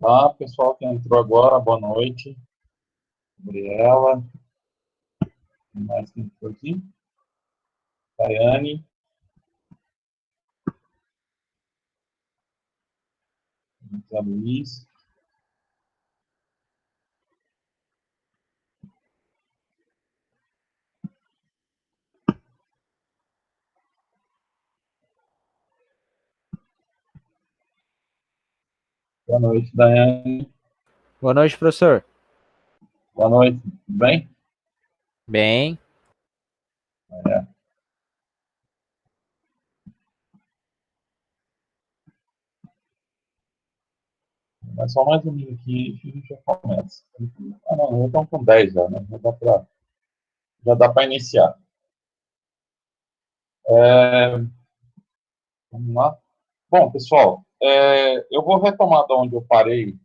Olá, pessoal que entrou agora, boa noite. Gabriela, quem mais que entrou aqui? Daiane. José Luiz. Boa noite, Daiane. Boa noite, professor. Boa noite, tudo bem? Bem. É só mais um minutinho aqui e a gente já começa. Ah, não, já estão com 10 já, né? Já dá para iniciar. Vamos lá. Bom, pessoal, eu vou retomar de onde eu parei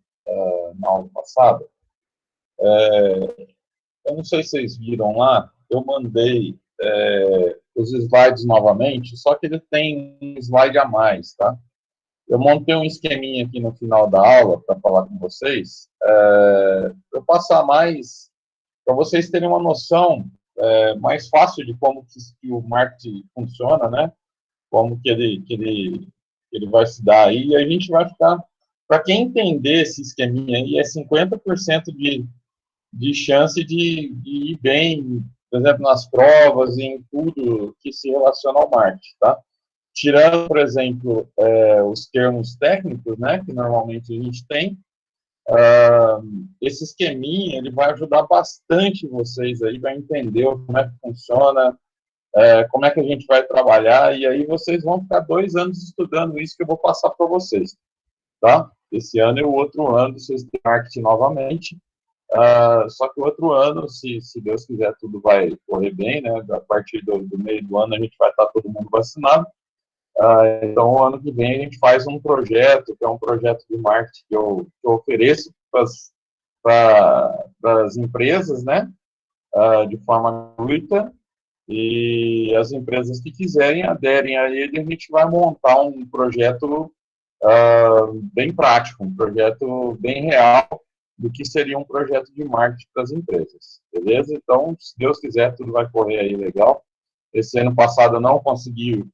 na aula passada. Eu não sei se vocês viram lá, eu mandei os slides novamente, só que ele tem um slide a mais, tá? Eu montei um esqueminha aqui no final da aula para falar com vocês, para passar mais, para vocês terem uma noção mais fácil de como que o marketing funciona, né? Como que ele vai se dar aí, e a gente vai ficar, para quem entender esse esqueminha aí, é 50% de chance de ir bem, por exemplo, nas provas, em tudo que se relaciona ao marketing, tá? Tirando, por exemplo, os termos técnicos, né, que normalmente a gente tem, esse esqueminha, ele vai ajudar bastante vocês aí, vai entender como é que funciona, como é que a gente vai trabalhar, e aí vocês vão ficar 2 anos estudando isso que eu vou passar para vocês, tá? Esse ano e o outro ano, vocês têm marketing novamente, só que o outro ano, se Deus quiser, tudo vai correr bem, né? A partir do meio do ano a gente vai estar todo mundo vacinado. Então, o ano que vem a gente faz um projeto, que é um projeto de marketing que eu ofereço para as empresas, né? De forma gratuita. E as empresas que quiserem aderem a ele, a gente vai montar um projeto bem prático, um projeto bem real do que seria um projeto de marketing para as empresas, beleza? Então, se Deus quiser, tudo vai correr aí legal. Esse ano passado eu não consegui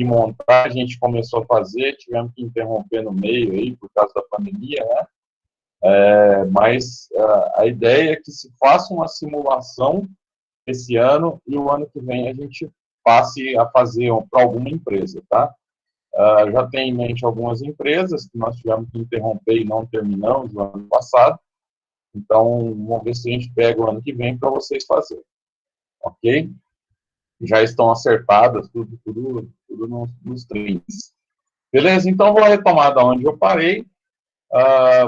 montar, a gente começou a fazer, tivemos que interromper no meio aí por causa da pandemia, né? Mas a ideia é que se faça uma simulação esse ano e o ano que vem a gente passe a fazer para alguma empresa, tá? Já tem em mente algumas empresas que nós tivemos que interromper e não terminamos no ano passado. Então, vamos ver se a gente pega o ano que vem para vocês fazerem. Ok? Já estão acertadas, tudo nos trinks. Beleza? Então, vou retomar da onde eu parei.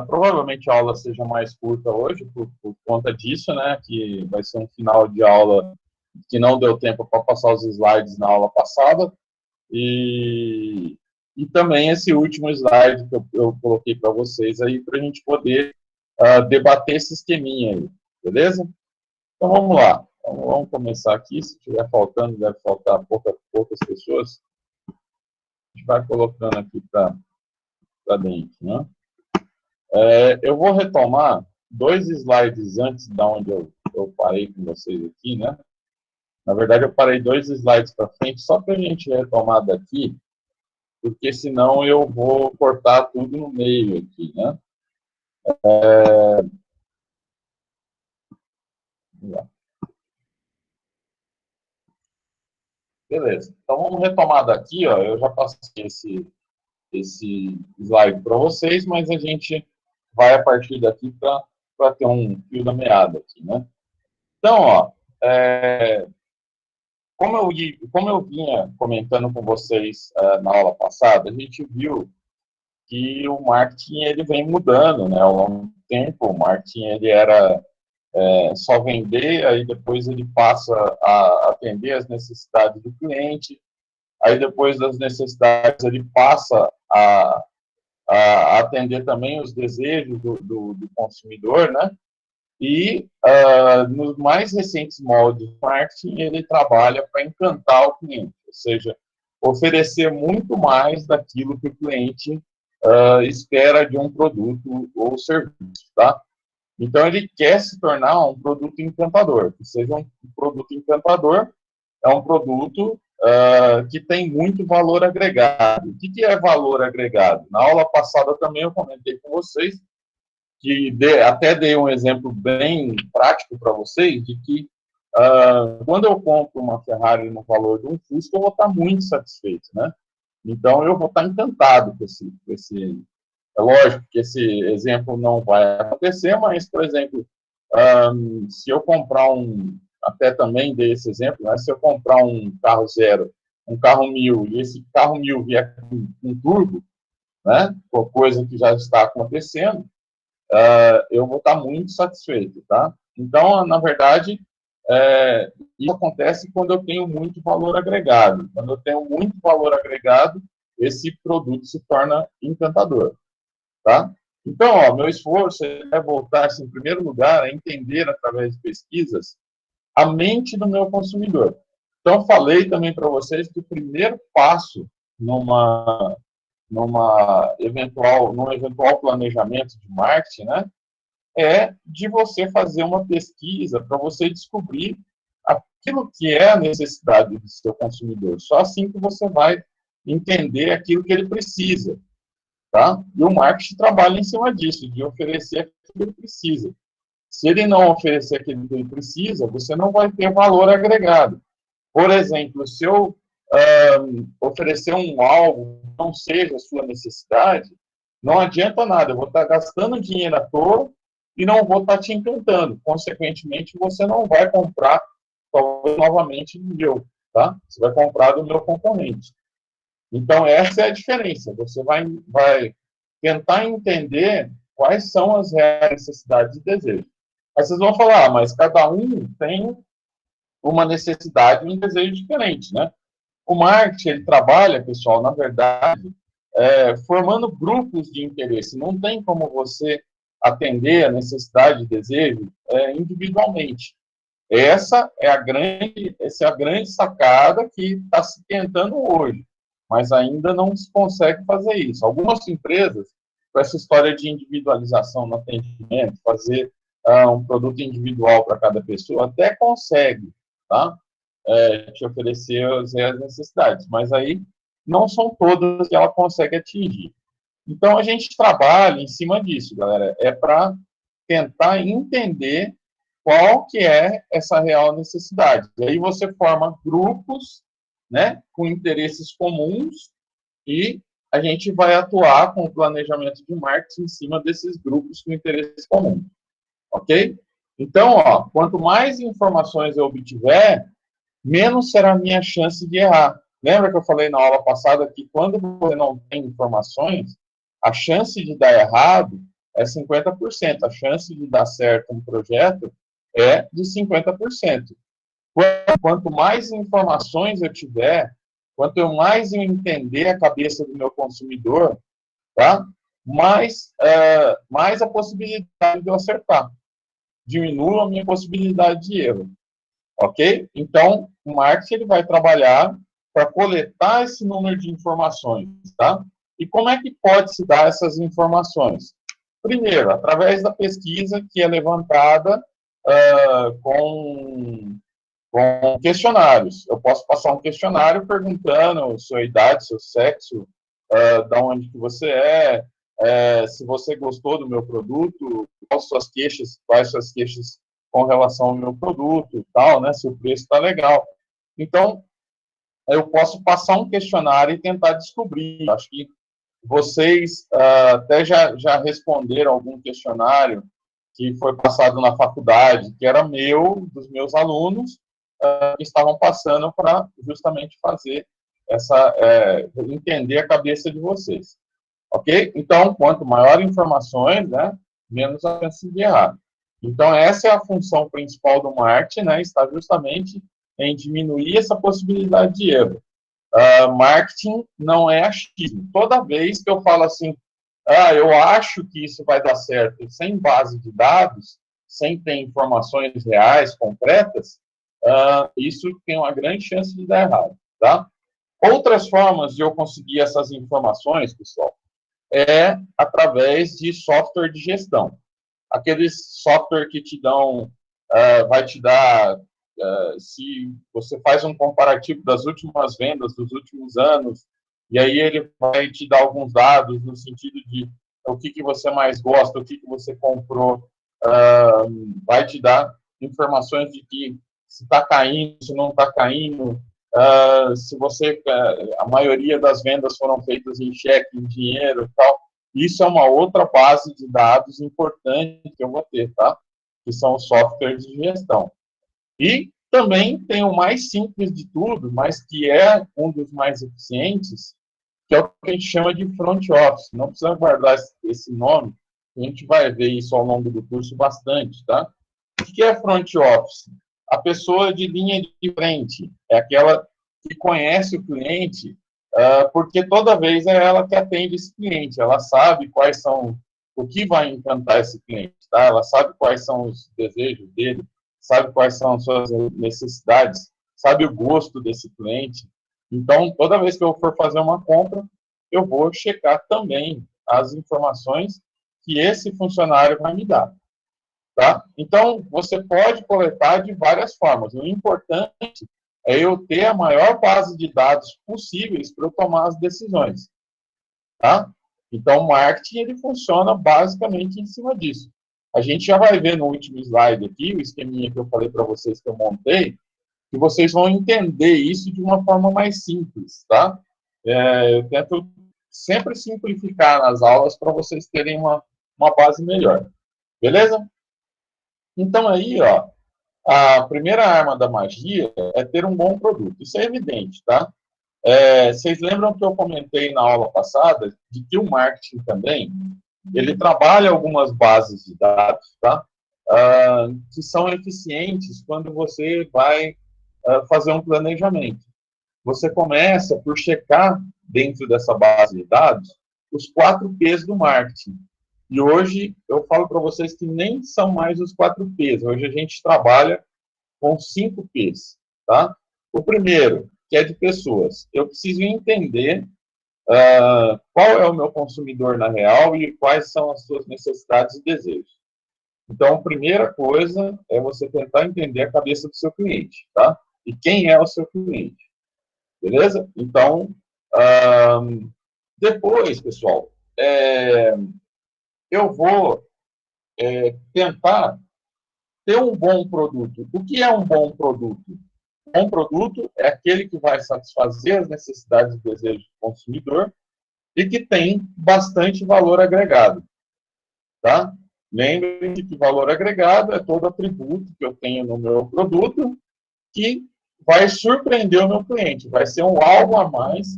Provavelmente a aula seja mais curta hoje, por conta disso, né? Que vai ser um final de aula que não deu tempo para passar os slides na aula passada. E também esse último slide que eu coloquei para vocês aí, para a gente poder debater esse esqueminha aí, beleza? Então vamos lá, vamos começar aqui. Se estiver faltando, deve faltar poucas pessoas. A gente vai colocando aqui para dentro, né? Eu vou retomar 2 slides antes da onde eu parei com vocês aqui, né? Na verdade, eu parei 2 slides para frente, só para a gente retomar daqui, porque senão eu vou cortar tudo no meio aqui, né? Beleza. Então, vamos retomar daqui, ó. Eu já passei esse slide para vocês, mas a gente vai a partir daqui para ter um fio da meada aqui, né? Então, ó, como eu vinha comentando com vocês na aula passada, a gente viu que o marketing ele vem mudando, né? Ao longo do tempo, o marketing ele era só vender, aí depois ele passa a atender as necessidades do cliente, aí depois das necessidades ele passa a atender também os desejos do consumidor, né? E nos mais recentes moldes do marketing, ele trabalha para encantar o cliente, ou seja, oferecer muito mais daquilo que o cliente espera de um produto ou serviço, tá? Então, ele quer se tornar um produto encantador. Que seja um produto encantador, é um produto que tem muito valor agregado. O que é valor agregado? Na aula passada também eu comentei com vocês, que até dei um exemplo bem prático para vocês, de que quando eu compro uma Ferrari no valor de um Fusca, eu vou estar muito satisfeito, né? Então, eu vou estar encantado com esse. É lógico que esse exemplo não vai acontecer, mas, por exemplo, se eu comprar até também dei esse exemplo, né? Se eu comprar um carro zero, um carro 1000, e esse carro 1000 vier com turbo, né? Coisa que já está acontecendo, eu vou estar muito satisfeito, tá? Então, na verdade, isso acontece quando eu tenho muito valor agregado. Quando eu tenho muito valor agregado, esse produto se torna encantador, tá? Então, meu esforço é voltar, assim, em primeiro lugar, a entender, através de pesquisas, a mente do meu consumidor. Então, falei também para vocês que o primeiro passo num eventual planejamento de marketing, né, é de você fazer uma pesquisa para você descobrir aquilo que é a necessidade do seu consumidor. Só assim que você vai entender aquilo que ele precisa, tá? E o marketing trabalha em cima disso, de oferecer aquilo que ele precisa. Se ele não oferecer aquilo que ele precisa, você não vai ter valor agregado. Por exemplo, se eu oferecer algo que não seja a sua necessidade, não adianta nada, eu vou estar gastando dinheiro à toa e não vou estar te encantando. Consequentemente, você não vai comprar, talvez, novamente do meu, tá? Você vai comprar do meu concorrente. Então, essa é a diferença. Você vai tentar entender quais são as reais necessidades e desejos. Aí vocês vão falar, mas cada um tem uma necessidade e um desejo diferente, né? O marketing, ele trabalha, pessoal, na verdade, formando grupos de interesse. Não tem como você atender a necessidade e desejo individualmente. Essa é a grande sacada que está se tentando hoje, mas ainda não se consegue fazer isso. Algumas empresas, com essa história de individualização no atendimento, fazer um produto individual para cada pessoa, até consegue, tá? Te oferecer as necessidades, mas aí não são todas que ela consegue atingir. Então, a gente trabalha em cima disso, galera, para tentar entender qual que é essa real necessidade. E aí você forma grupos, né, com interesses comuns e a gente vai atuar com o planejamento de marketing em cima desses grupos com interesses comuns, ok? Então, quanto mais informações eu obtiver, menos será a minha chance de errar. Lembra que eu falei na aula passada que quando você não tem informações, a chance de dar errado é 50%. A chance de dar certo um projeto é de 50%. Quanto mais informações eu tiver, quanto mais eu entender a cabeça do meu consumidor, tá? mais a possibilidade de eu acertar. Diminui a minha possibilidade de erro. Ok? Então, o marketing ele vai trabalhar para coletar esse número de informações, tá? E como é que pode se dar essas informações? Primeiro, através da pesquisa que é levantada com questionários. Eu posso passar um questionário perguntando sua idade, seu sexo, da onde que você se você gostou do meu produto, quais suas queixas com relação ao meu produto e tal, né? Se o preço está legal. Então, eu posso passar um questionário e tentar descobrir. Acho que vocês até já responderam algum questionário que foi passado na faculdade, que era dos meus alunos, que estavam passando para justamente fazer entender a cabeça de vocês. Ok? Então, quanto maior informações, né, menos a chance de errar. Então, essa é a função principal do marketing, né, está justamente em diminuir essa possibilidade de erro. Marketing não é achismo. Toda vez que eu falo assim, eu acho que isso vai dar certo, sem base de dados, sem ter informações reais, concretas, isso tem uma grande chance de dar errado, tá? Outras formas de eu conseguir essas informações, pessoal, é através de software de gestão. Aqueles software que te dão, vai te dar, se você faz um comparativo das últimas vendas dos últimos anos, e aí ele vai te dar alguns dados no sentido de o que você mais gosta, o que você comprou, vai te dar informações de que se está caindo, se não está caindo, se você, a maioria das vendas foram feitas em cheque, em dinheiro e tal. Isso é uma outra base de dados importante que eu vou ter, tá? Que são os softwares de gestão. E também tem o mais simples de tudo, mas que é um dos mais eficientes, que é o que a gente chama de front office. Não precisa guardar esse nome, a gente vai ver isso ao longo do curso bastante, tá? O que é front office? A pessoa de linha de frente, é aquela que conhece o cliente, porque toda vez é ela que atende esse cliente, ela sabe quais são, o que vai encantar esse cliente, tá? Ela sabe quais são os desejos dele, sabe quais são as suas necessidades, sabe o gosto desse cliente. Então, toda vez que eu for fazer uma compra, eu vou checar também as informações que esse funcionário vai me dar. Tá? Então, você pode coletar de várias formas. O importante é eu ter a maior base de dados possíveis para eu tomar as decisões. Tá? Então, o marketing ele funciona basicamente em cima disso. A gente já vai ver no último slide aqui, o esqueminha que eu falei para vocês que eu montei, que vocês vão entender isso de uma forma mais simples. Tá? Eu tento sempre simplificar nas aulas para vocês terem uma base melhor. Beleza? Então, aí, ó, a primeira arma da magia é ter um bom produto. Isso é evidente, tá? Vocês lembram que eu comentei na aula passada de que o marketing também, ele trabalha algumas bases de dados, tá? Que são eficientes quando você vai fazer um planejamento. Você começa por checar dentro dessa base de dados os 4 P's do marketing. E hoje eu falo para vocês que nem são mais os 4 P's. Hoje a gente trabalha com 5 P's, tá? O primeiro, que é de pessoas. Eu preciso entender qual é o meu consumidor na real e quais são as suas necessidades e desejos. Então, a primeira coisa é você tentar entender a cabeça do seu cliente, tá? E quem é o seu cliente, beleza? Então, depois, pessoal, eu vou tentar ter um bom produto. O que é um bom produto? Um bom produto é aquele que vai satisfazer as necessidades e desejos do consumidor e que tem bastante valor agregado. Tá? Lembre-se que valor agregado é todo atributo que eu tenho no meu produto que vai surpreender o meu cliente, vai ser um algo a mais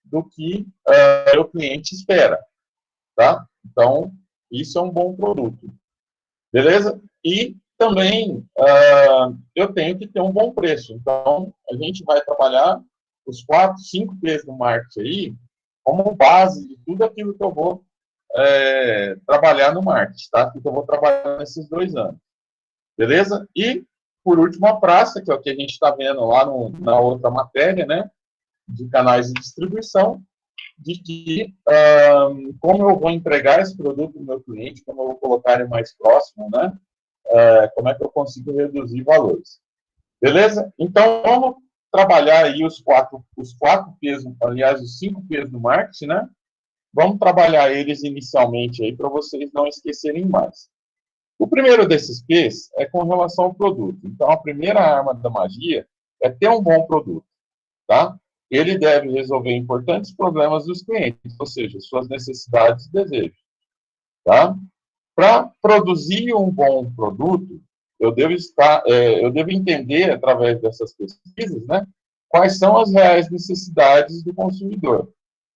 do que o cliente espera. Tá? Então, isso é um bom produto. Beleza? E também eu tenho que ter um bom preço. Então, a gente vai trabalhar os 4, 5 P's do marketing aí como base de tudo aquilo que eu vou trabalhar no marketing, tá? Que eu vou trabalhar nesses 2 anos. Beleza? E, por último, a praça, que é o que a gente está vendo lá na outra matéria, né? De canais de distribuição, de que como eu vou entregar esse produto para o meu cliente, como eu vou colocar ele mais próximo, né? Como é que eu consigo reduzir valores. Beleza? Então, vamos trabalhar aí os 4 P's, aliás, os 5 P's do marketing, né? Vamos trabalhar eles inicialmente aí para vocês não esquecerem mais. O primeiro desses P's é com relação ao produto. Então, a primeira arma da magia é ter um bom produto, tá? Ele deve resolver importantes problemas dos clientes, ou seja, suas necessidades e desejos, tá? Para produzir um bom produto, eu devo entender, através dessas pesquisas, né, quais são as reais necessidades do consumidor.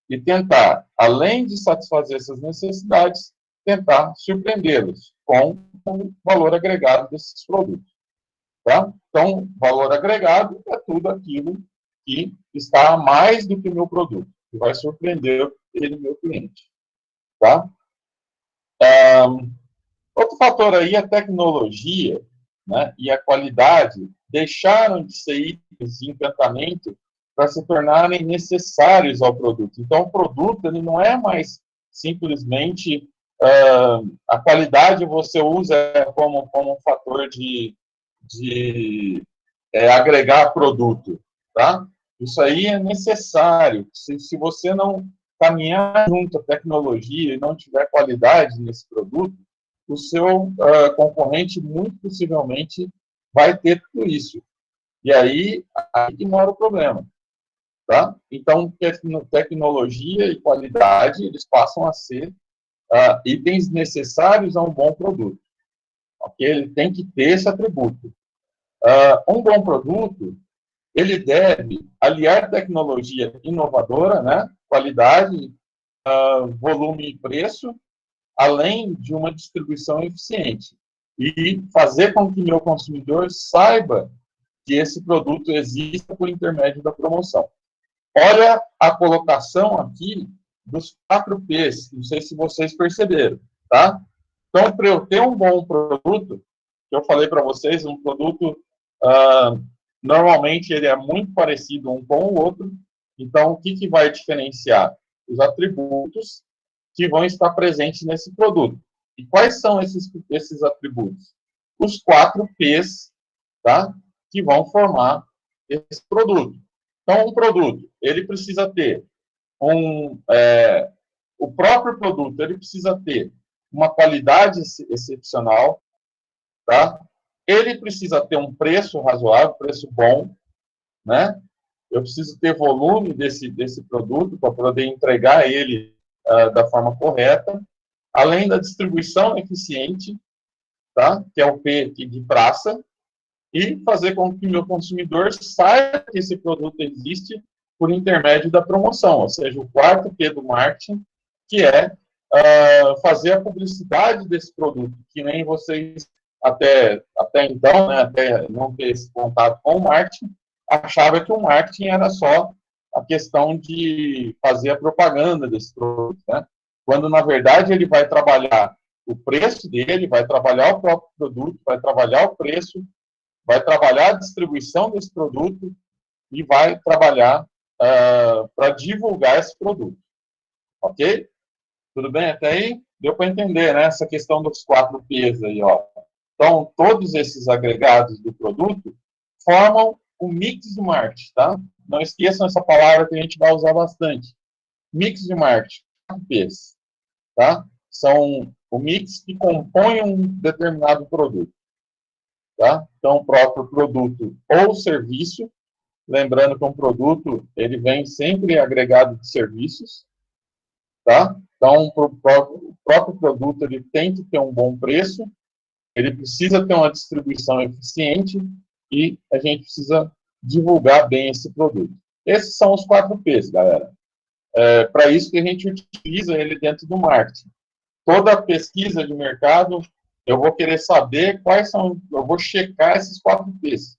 E tentar, além de satisfazer essas necessidades, tentar surpreendê-los com o valor agregado desses produtos. Tá? Então, valor agregado é tudo aquilo que está a mais do que o meu produto, que vai surpreender ele, meu cliente. Tá? Outro fator aí é a tecnologia, né, e a qualidade deixaram de ser itens de encantamento para se tornarem necessários ao produto. Então, o produto ele não é mais simplesmente a qualidade você usa como um fator de agregar produto, tá? Isso aí é necessário. Se você não caminhar junto à tecnologia e não tiver qualidade nesse produto, o seu concorrente muito possivelmente vai ter tudo isso. E aí que mora o problema, tá? Então, tecnologia e qualidade, eles passam a ser itens necessários a um bom produto. Okay? Ele tem que ter esse atributo. Um bom produto, ele deve aliar tecnologia inovadora, né? Qualidade, volume e preço, além de uma distribuição eficiente. E fazer com que meu consumidor saiba que esse produto exista por intermédio da promoção. Olha a colocação aqui dos 4 P's, não sei se vocês perceberam, tá? Então, para eu ter um bom produto, que eu falei para vocês, um produto, normalmente ele é muito parecido um com o outro, então o que vai diferenciar? Os atributos que vão estar presentes nesse produto. E quais são esses atributos? Os 4 P's, tá? Que vão formar esse produto. Então, um produto, ele precisa ter o próprio produto, ele precisa ter uma qualidade excepcional, tá? Ele precisa ter um preço razoável, preço bom, né? Eu preciso ter volume desse produto para poder entregar ele da forma correta, além da distribuição eficiente, tá? Que é o P de praça, e fazer com que o meu consumidor saiba que esse produto existe por intermédio da promoção, ou seja, o 4 P do marketing, que é fazer a publicidade desse produto, que nem vocês até então, né, até não ter esse contato com o marketing, achava que o marketing era só a questão de fazer a propaganda desse produto, né? Quando, na verdade, ele vai trabalhar o preço dele, vai trabalhar o próprio produto, vai trabalhar o preço, vai trabalhar a distribuição desse produto e vai trabalhar para divulgar esse produto. Ok? Tudo bem até aí? Deu para entender, né? Essa questão dos 4 P's aí, ó. Então, todos esses agregados do produto formam o mix de marketing, tá? Não esqueçam essa palavra que a gente vai usar bastante. Mix de marketing, 4 P's, tá? São o mix que compõe um determinado produto. Tá? Então, o próprio produto ou serviço, lembrando que um produto ele vem sempre agregado de serviços, tá? Então, o próprio produto ele tem que ter um bom preço, ele precisa ter uma distribuição eficiente e a gente precisa divulgar bem esse produto. Esses são os 4 P's, galera. Para isso que a gente utiliza ele dentro do marketing. Toda pesquisa de mercado, eu vou querer saber quais são, eu vou checar esses 4 P's,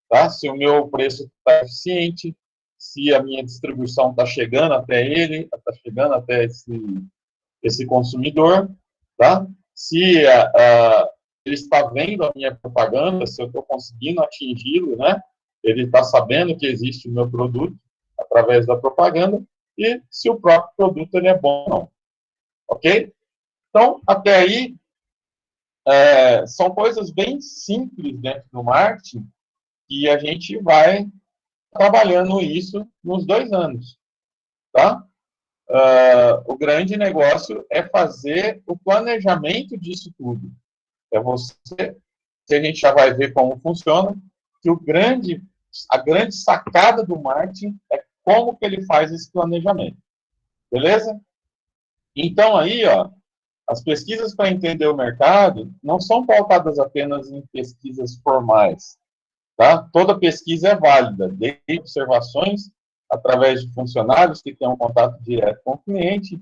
tá? Se o meu preço está eficiente, se a minha distribuição está chegando até ele, está chegando até esse consumidor, tá? Se ele está vendo a minha propaganda, se eu estou conseguindo atingi-lo, né? Ele está sabendo que existe o meu produto através da propaganda e se o próprio produto ele é bom ou não, ok? Então, até aí, são coisas bem simples dentro do marketing que a gente vai trabalhando isso nos 2 anos, tá? O grande negócio é fazer o planejamento disso tudo. É você, que a gente já vai ver como funciona, que a grande sacada do marketing é como que ele faz esse planejamento. Beleza? Então, aí, ó, as pesquisas para entender o mercado não são pautadas apenas em pesquisas formais, tá? Toda pesquisa é válida, desde observações através de funcionários que têm um contato direto com o cliente,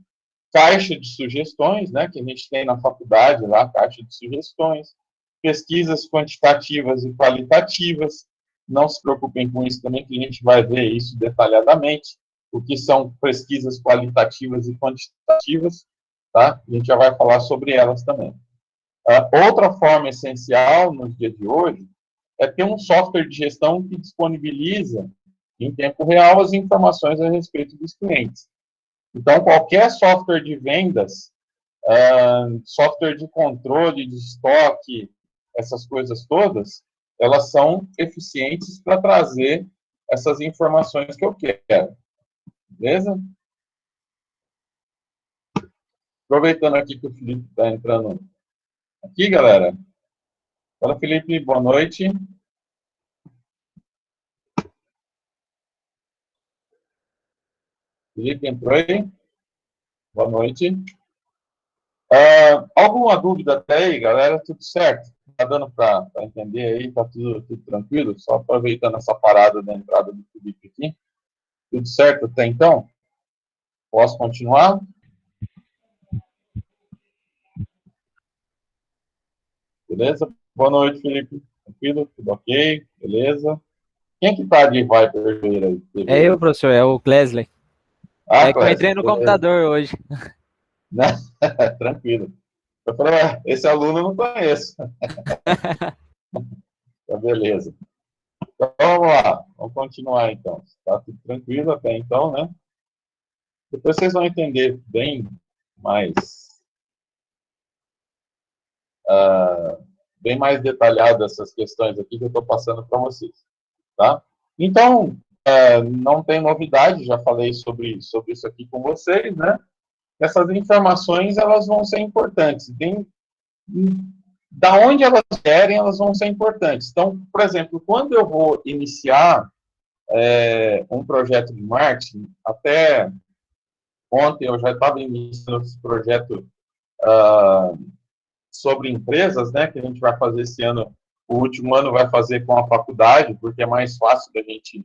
caixa de sugestões, né, que a gente tem na faculdade lá, caixa de sugestões, pesquisas quantitativas e qualitativas. Não se preocupem com isso também, que a gente vai ver isso detalhadamente, o que são pesquisas qualitativas e quantitativas, tá? A gente já vai falar sobre elas também. Outra forma essencial nos dias de hoje é ter um software de gestão que disponibiliza em tempo real as informações a respeito dos clientes. Então, qualquer software de vendas, software de controle de estoque, essas coisas todas, elas são eficientes para trazer essas informações que eu quero. Beleza? Aproveitando aqui que o Felipe está entrando aqui, galera. Fala, Felipe, boa noite. Felipe entrou aí? Boa noite. Alguma dúvida até aí, galera? Tudo certo? Tá dando para entender aí? Tá tudo tranquilo? Só aproveitando essa parada da entrada do Felipe aqui. Tudo certo até então? Posso continuar? Beleza? Boa noite, Felipe. Tranquilo? Tudo ok? Beleza? Quem que tá de Viper aí? É eu, professor, é o Glesley. É que eu Clécio, entrei no beleza. computador hoje. Né? Tranquilo. Eu falei, esse aluno eu não conheço. Tá, beleza. Então, vamos lá. Vamos continuar, então. Tá tudo tranquilo até então, né? Depois vocês vão entender bem mais, bem mais detalhado essas questões aqui que eu estou passando para vocês, tá? Então, não tem novidade, já falei sobre isso aqui com vocês, né? Essas informações, elas vão ser importantes. Da onde elas querem, elas vão ser importantes. Então, por exemplo, quando eu vou iniciar um projeto de marketing, até ontem eu já estava iniciando esse projeto sobre empresas, né, que a gente vai fazer esse ano, o último ano vai fazer com a faculdade, porque é mais fácil da gente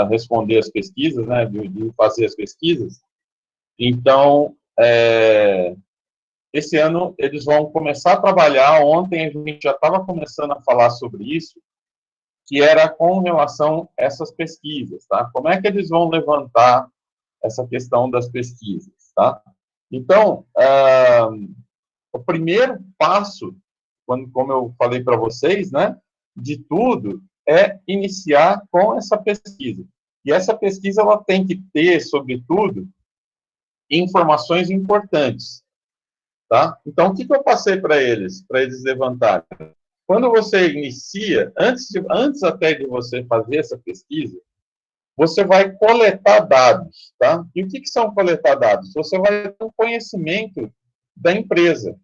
responder as pesquisas, né, de fazer as pesquisas. Então, esse ano eles vão começar a trabalhar. Ontem a gente já estava começando a falar sobre isso, que era com relação a essas pesquisas, tá? Como é que eles vão levantar essa questão das pesquisas, tá? Então, o primeiro passo, como eu falei para vocês, né, de tudo, é iniciar com essa pesquisa. E essa pesquisa ela tem que ter, sobretudo, informações importantes, tá? Então, o que eu passei para eles levantarem? Quando você inicia, antes até de você fazer essa pesquisa, você vai coletar dados, tá? E o que são coletar dados? Você vai ter um conhecimento da empresa.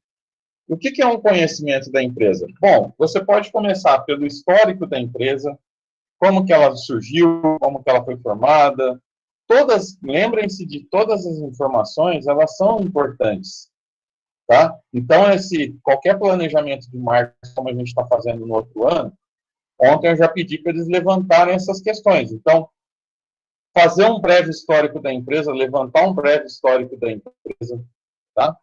O que é um conhecimento da empresa? Bom, você pode começar pelo histórico da empresa, como que ela surgiu, como que ela foi formada. Lembrem-se de todas as informações, elas são importantes, tá? Então, qualquer planejamento de marketing, como a gente está fazendo no outro ano, ontem eu já pedi para eles levantarem essas questões. Então, fazer um breve histórico da empresa, levantar um breve histórico da empresa, tá?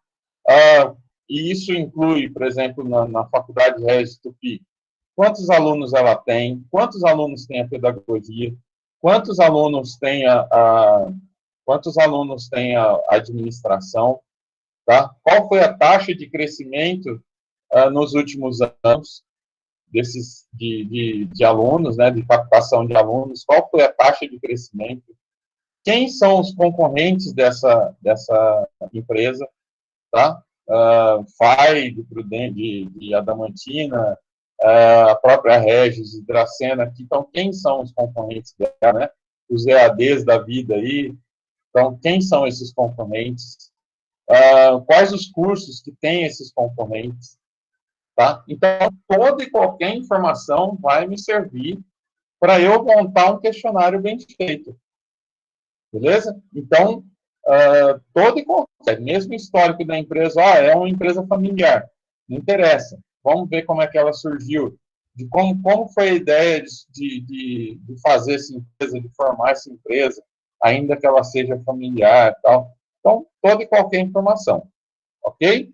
E isso inclui, por exemplo, na Faculdade Regis Tupi, quantos alunos ela tem, quantos alunos tem a pedagogia, quantos alunos tem quantos alunos tem a administração, tá? Qual foi a taxa de crescimento nos últimos anos de alunos, né, de captação de alunos, qual foi a taxa de crescimento, quem são os concorrentes dessa empresa, tá? FAI, de Adamantina, a própria Regis e Dracena, então quem são os concorrentes dela, né? Os EADs da vida aí, então quem são esses concorrentes, quais os cursos que têm esses concorrentes, tá? Então toda e qualquer informação vai me servir para eu montar um questionário bem feito, beleza? Então todo e qualquer, mesmo histórico da empresa, é uma empresa familiar, não interessa. Vamos ver como é que ela surgiu, de como foi a ideia de fazer essa empresa, de formar essa empresa, ainda que ela seja familiar e tal. Então, toda e qualquer informação, ok?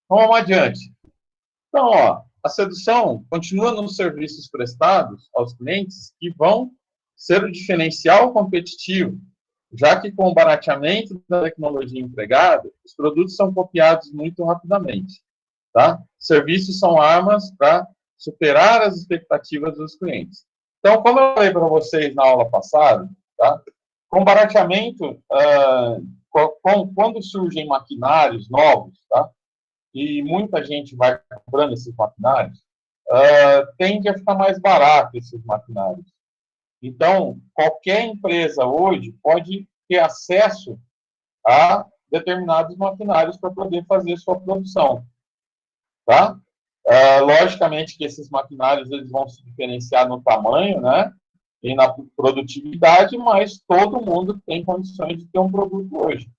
Vamos adiante. Então, a sedução continua nos serviços prestados aos clientes que vão ser o diferencial competitivo, já que com o barateamento da tecnologia empregada, os produtos são copiados muito rapidamente. Tá? Serviços são armas para superar as expectativas dos clientes. Então, como eu falei para vocês na aula passada, tá? Com barateamento, quando surgem maquinários novos, tá? E muita gente vai comprando esses maquinários, tende a ficar mais barato esses maquinários. Então, qualquer empresa hoje pode ter acesso a determinados maquinários para poder fazer sua produção, tá? Logicamente que esses maquinários eles vão se diferenciar no tamanho, né? E na produtividade, mas todo mundo tem condições de ter um produto hoje,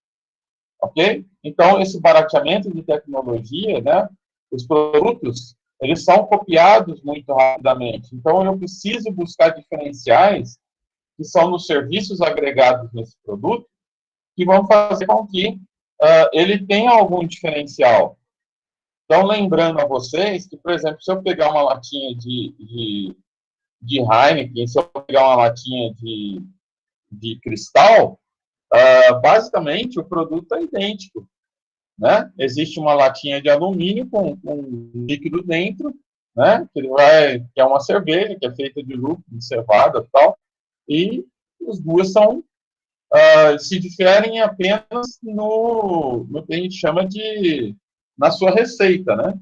ok? Então, esse barateamento de tecnologia, né? Os produtos, eles são copiados muito rapidamente. Então, eu preciso buscar diferenciais que são nos serviços agregados nesse produto, que vão fazer com que ele tenha algum diferencial. Então, lembrando a vocês que, por exemplo, se eu pegar uma latinha de Heineken, se eu pegar uma latinha de Cristal, basicamente o produto é idêntico, né? Existe uma latinha de alumínio com líquido dentro, né? Que é uma cerveja, que é feita de lúpulo, de cevada e tal, e as duas se diferem apenas no que a gente chama na sua receita, né?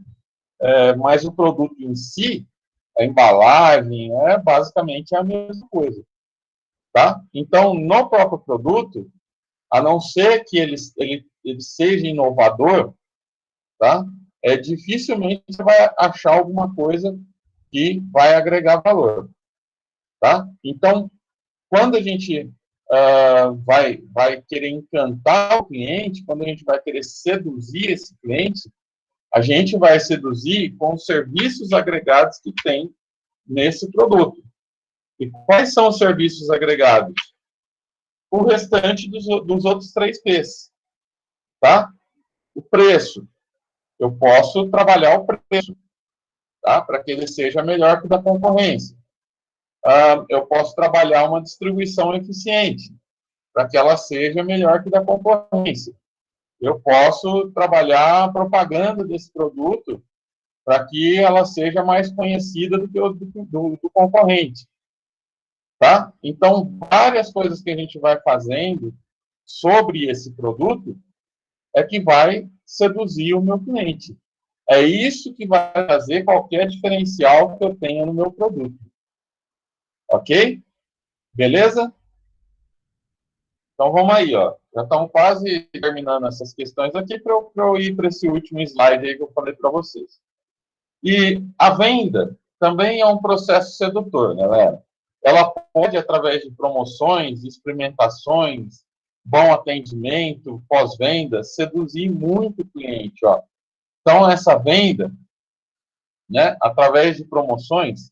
Mas o produto em si, a embalagem, basicamente a mesma coisa, tá? Então, no próprio produto, a não ser que ele seja inovador, tá? Dificilmente você vai achar alguma coisa que vai agregar valor, tá? Então, quando a gente vai querer encantar o cliente, quando a gente vai querer seduzir esse cliente, a gente vai seduzir com os serviços agregados que tem nesse produto. E quais são os serviços agregados? O restante dos outros 3 P's, tá? O preço. Eu posso trabalhar o preço, tá? Para que ele seja melhor que o da concorrência. Eu posso trabalhar uma distribuição eficiente, para que ela seja melhor que a da concorrência. Eu posso trabalhar a propaganda desse produto para que ela seja mais conhecida do que do concorrente, tá? Então, várias coisas que a gente vai fazendo sobre esse produto é que vai seduzir o meu cliente. É isso que vai fazer qualquer diferencial que eu tenha no meu produto. Ok? Beleza? Então, vamos aí, ó. Já estamos quase terminando essas questões aqui para eu ir para esse último slide aí que eu falei para vocês. E a venda também é um processo sedutor, galera. Ela pode, através de promoções, experimentações, bom atendimento, pós-venda, seduzir muito o cliente, ó. Então, essa venda, né, através de promoções,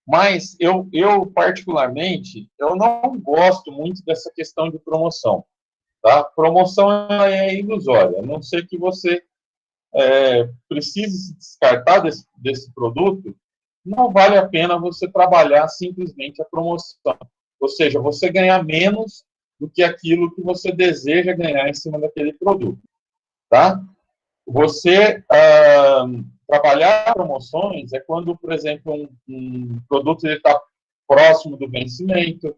mas eu particularmente, eu não gosto muito dessa questão de promoção, tá? Promoção é ilusória, a não ser que você precise se descartar desse produto, não vale a pena você trabalhar simplesmente a promoção. Ou seja, você ganhar menos do que aquilo que você deseja ganhar em cima daquele produto, tá? Você trabalhar promoções é quando, por exemplo, um produto está próximo do vencimento,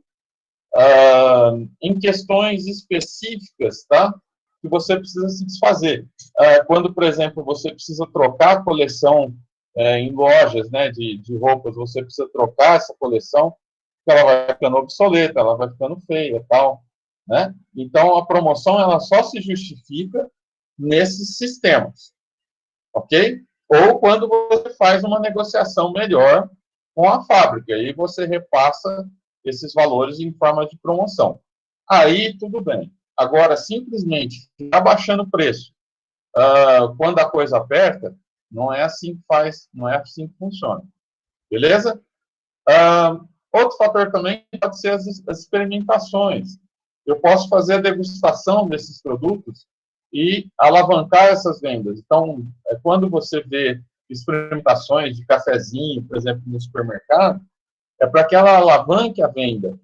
em questões específicas, tá? Que você precisa se desfazer. Quando, por exemplo, você precisa trocar a coleção em lojas, né, de roupas, você precisa trocar essa coleção, porque ela vai ficando obsoleta, ela vai ficando feia, tal, né? Então, a promoção ela só se justifica nesses sistemas, ok? Ou quando você faz uma negociação melhor com a fábrica, aí você repassa esses valores em forma de promoção. Aí, tudo bem. Agora, simplesmente, ficar baixando o preço quando a coisa aperta, não é assim que faz, não é assim que funciona. Beleza? Outro fator também pode ser as experimentações. Eu posso fazer a degustação desses produtos e alavancar essas vendas. Então, quando você vê experimentações de cafezinho, por exemplo, no supermercado, é para que ela alavanque a venda.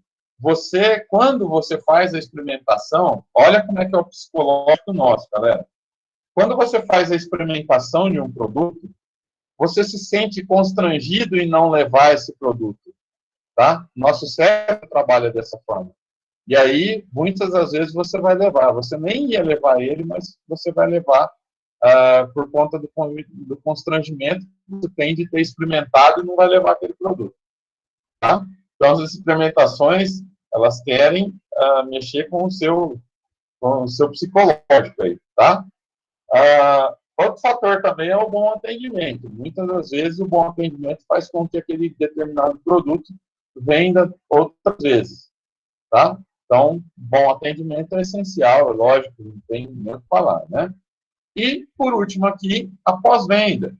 Quando você faz a experimentação, olha como é que é o psicológico nosso, galera. Quando você faz a experimentação de um produto, você se sente constrangido em não levar esse produto, tá? Nosso cérebro trabalha dessa forma. E aí, muitas das vezes, você vai levar. Você nem ia levar ele, mas você vai levar por conta do constrangimento que você tem de ter experimentado e não vai levar aquele produto. Tá? Então, as experimentações, elas querem mexer com o seu psicológico aí, tá? Outro fator também é o bom atendimento. Muitas das vezes, o bom atendimento faz com que aquele determinado produto venda outras vezes, tá? Então, bom atendimento é essencial, é lógico, não tem nem o que falar, né? E, por último aqui, a pós-venda.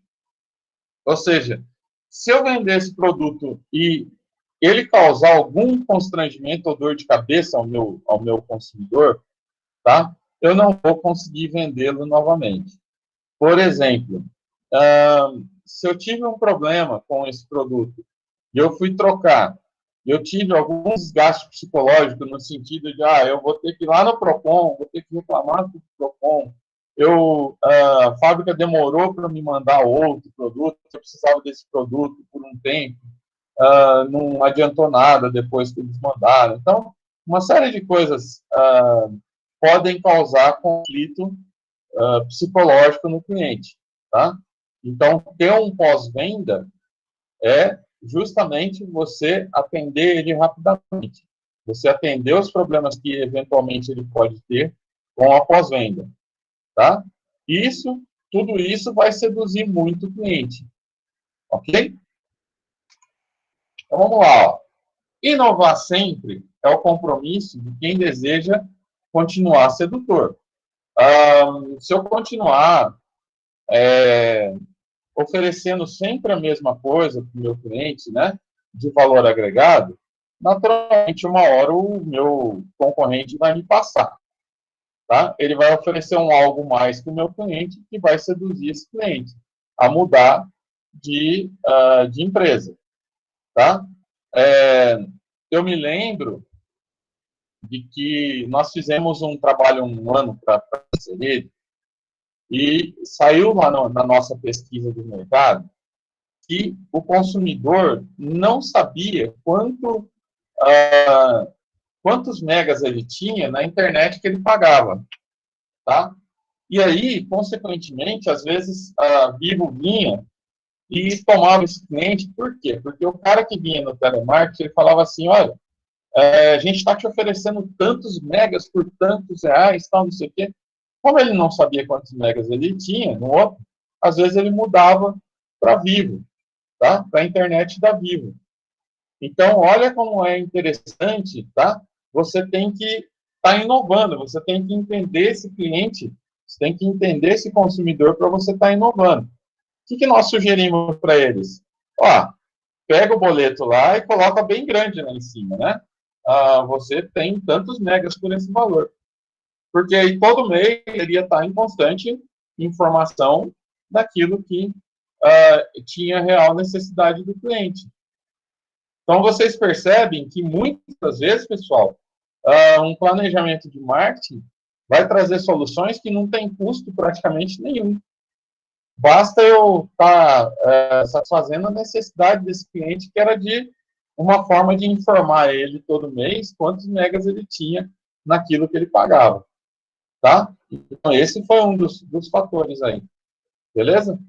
Ou seja, se eu vender esse produto e ele causar algum constrangimento ou dor de cabeça ao meu consumidor, tá? Eu não vou conseguir vendê-lo novamente. Por exemplo, se eu tive um problema com esse produto e eu fui trocar, eu tive algum desgaste psicológico no sentido de, eu vou ter que ir lá no Procon, vou ter que reclamar do Procon, a fábrica demorou para me mandar outro produto, eu precisava desse produto por um tempo, não adiantou nada depois que eles mandaram. Então, uma série de coisas podem causar conflito psicológico no cliente, tá? Então, ter um pós-venda é justamente você atender ele rapidamente. Você atender os problemas que eventualmente ele pode ter com a pós-venda, tá? Tudo isso vai seduzir muito o cliente, ok? Então, vamos lá, ó. Inovar sempre é o compromisso de quem deseja continuar sedutor. Se eu continuar oferecendo sempre a mesma coisa para o meu cliente, né, de valor agregado, naturalmente, uma hora o meu concorrente vai me passar. Tá? Ele vai oferecer algo mais para o meu cliente que vai seduzir esse cliente a mudar de empresa. Tá? Eu me lembro de que nós fizemos um trabalho um ano para ele e saiu lá na nossa pesquisa do mercado que o consumidor não sabia quantos megas ele tinha na internet que ele pagava, tá? E aí, consequentemente, às vezes a Vivo vinha e tomava esse cliente, por quê? Porque o cara que vinha no telemarketing, ele falava assim, olha, a gente está te oferecendo tantos megas por tantos reais, tal, não sei o quê. Como ele não sabia quantos megas ele tinha no outro, às vezes ele mudava para Vivo, tá? Para a internet da Vivo. Então, olha como é interessante, tá? Você tem que estar inovando, você tem que entender esse cliente, você tem que entender esse consumidor para você estar inovando. O que nós sugerimos para eles? Ó, pega o boleto lá e coloca bem grande lá em cima, né? Você tem tantos megas por esse valor. Porque aí todo mês iria estar em constante informação daquilo que tinha real necessidade do cliente. Então, vocês percebem que muitas vezes, pessoal, um planejamento de marketing vai trazer soluções que não têm custo praticamente nenhum. Basta eu estar satisfazendo a necessidade desse cliente, que era de uma forma de informar ele todo mês quantos megas ele tinha naquilo que ele pagava. Tá? Então, esse foi um dos fatores aí. Beleza?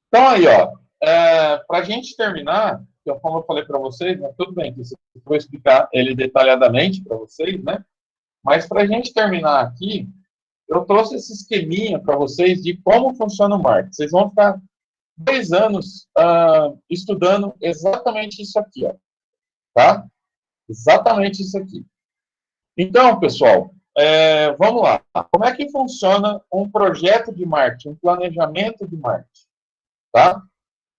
Então, aí, ó, para a gente terminar, então, como eu falei para vocês, né, tudo bem, que eu vou explicar ele detalhadamente para vocês, né? Mas para a gente terminar aqui, eu trouxe esse esqueminha para vocês de como funciona o marketing. Vocês vão ficar 2 anos estudando exatamente isso aqui, ó, tá? Exatamente isso aqui. Então, pessoal, vamos lá. Como é que funciona um projeto de marketing, um planejamento de marketing, tá?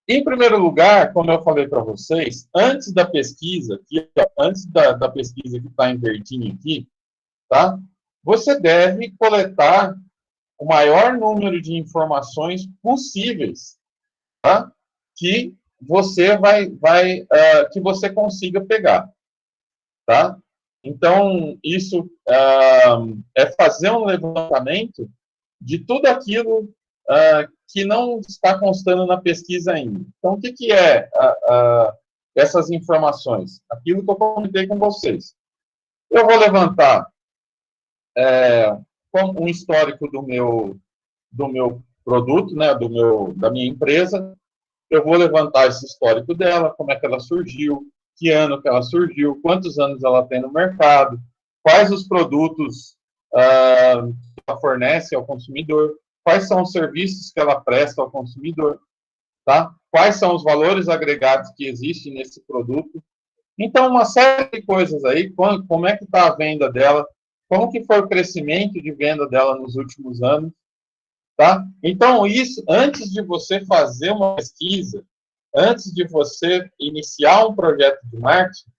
Em primeiro lugar, como eu falei para vocês, antes da pesquisa, antes da pesquisa que está em verdinho aqui, tá? Você deve coletar o maior número de informações possíveis, tá? Que você que você consiga pegar, tá? Então, isso é fazer um levantamento de tudo aquilo que não está constando na pesquisa ainda. Então, o que é essas informações? Aquilo que eu comentei com vocês. Eu vou levantar um histórico do meu produto, né, da minha empresa. Eu vou levantar esse histórico dela, como é que ela surgiu, que ano que ela surgiu, quantos anos ela tem no mercado, quais os produtos que ela fornece ao consumidor, quais são os serviços que ela presta ao consumidor, tá? Quais são os valores agregados que existem nesse produto. Então, uma série de coisas aí, como é que está a venda dela, como que foi o crescimento de venda dela nos últimos anos, tá? Então, isso, antes de você fazer uma pesquisa, antes de você iniciar um projeto de marketing,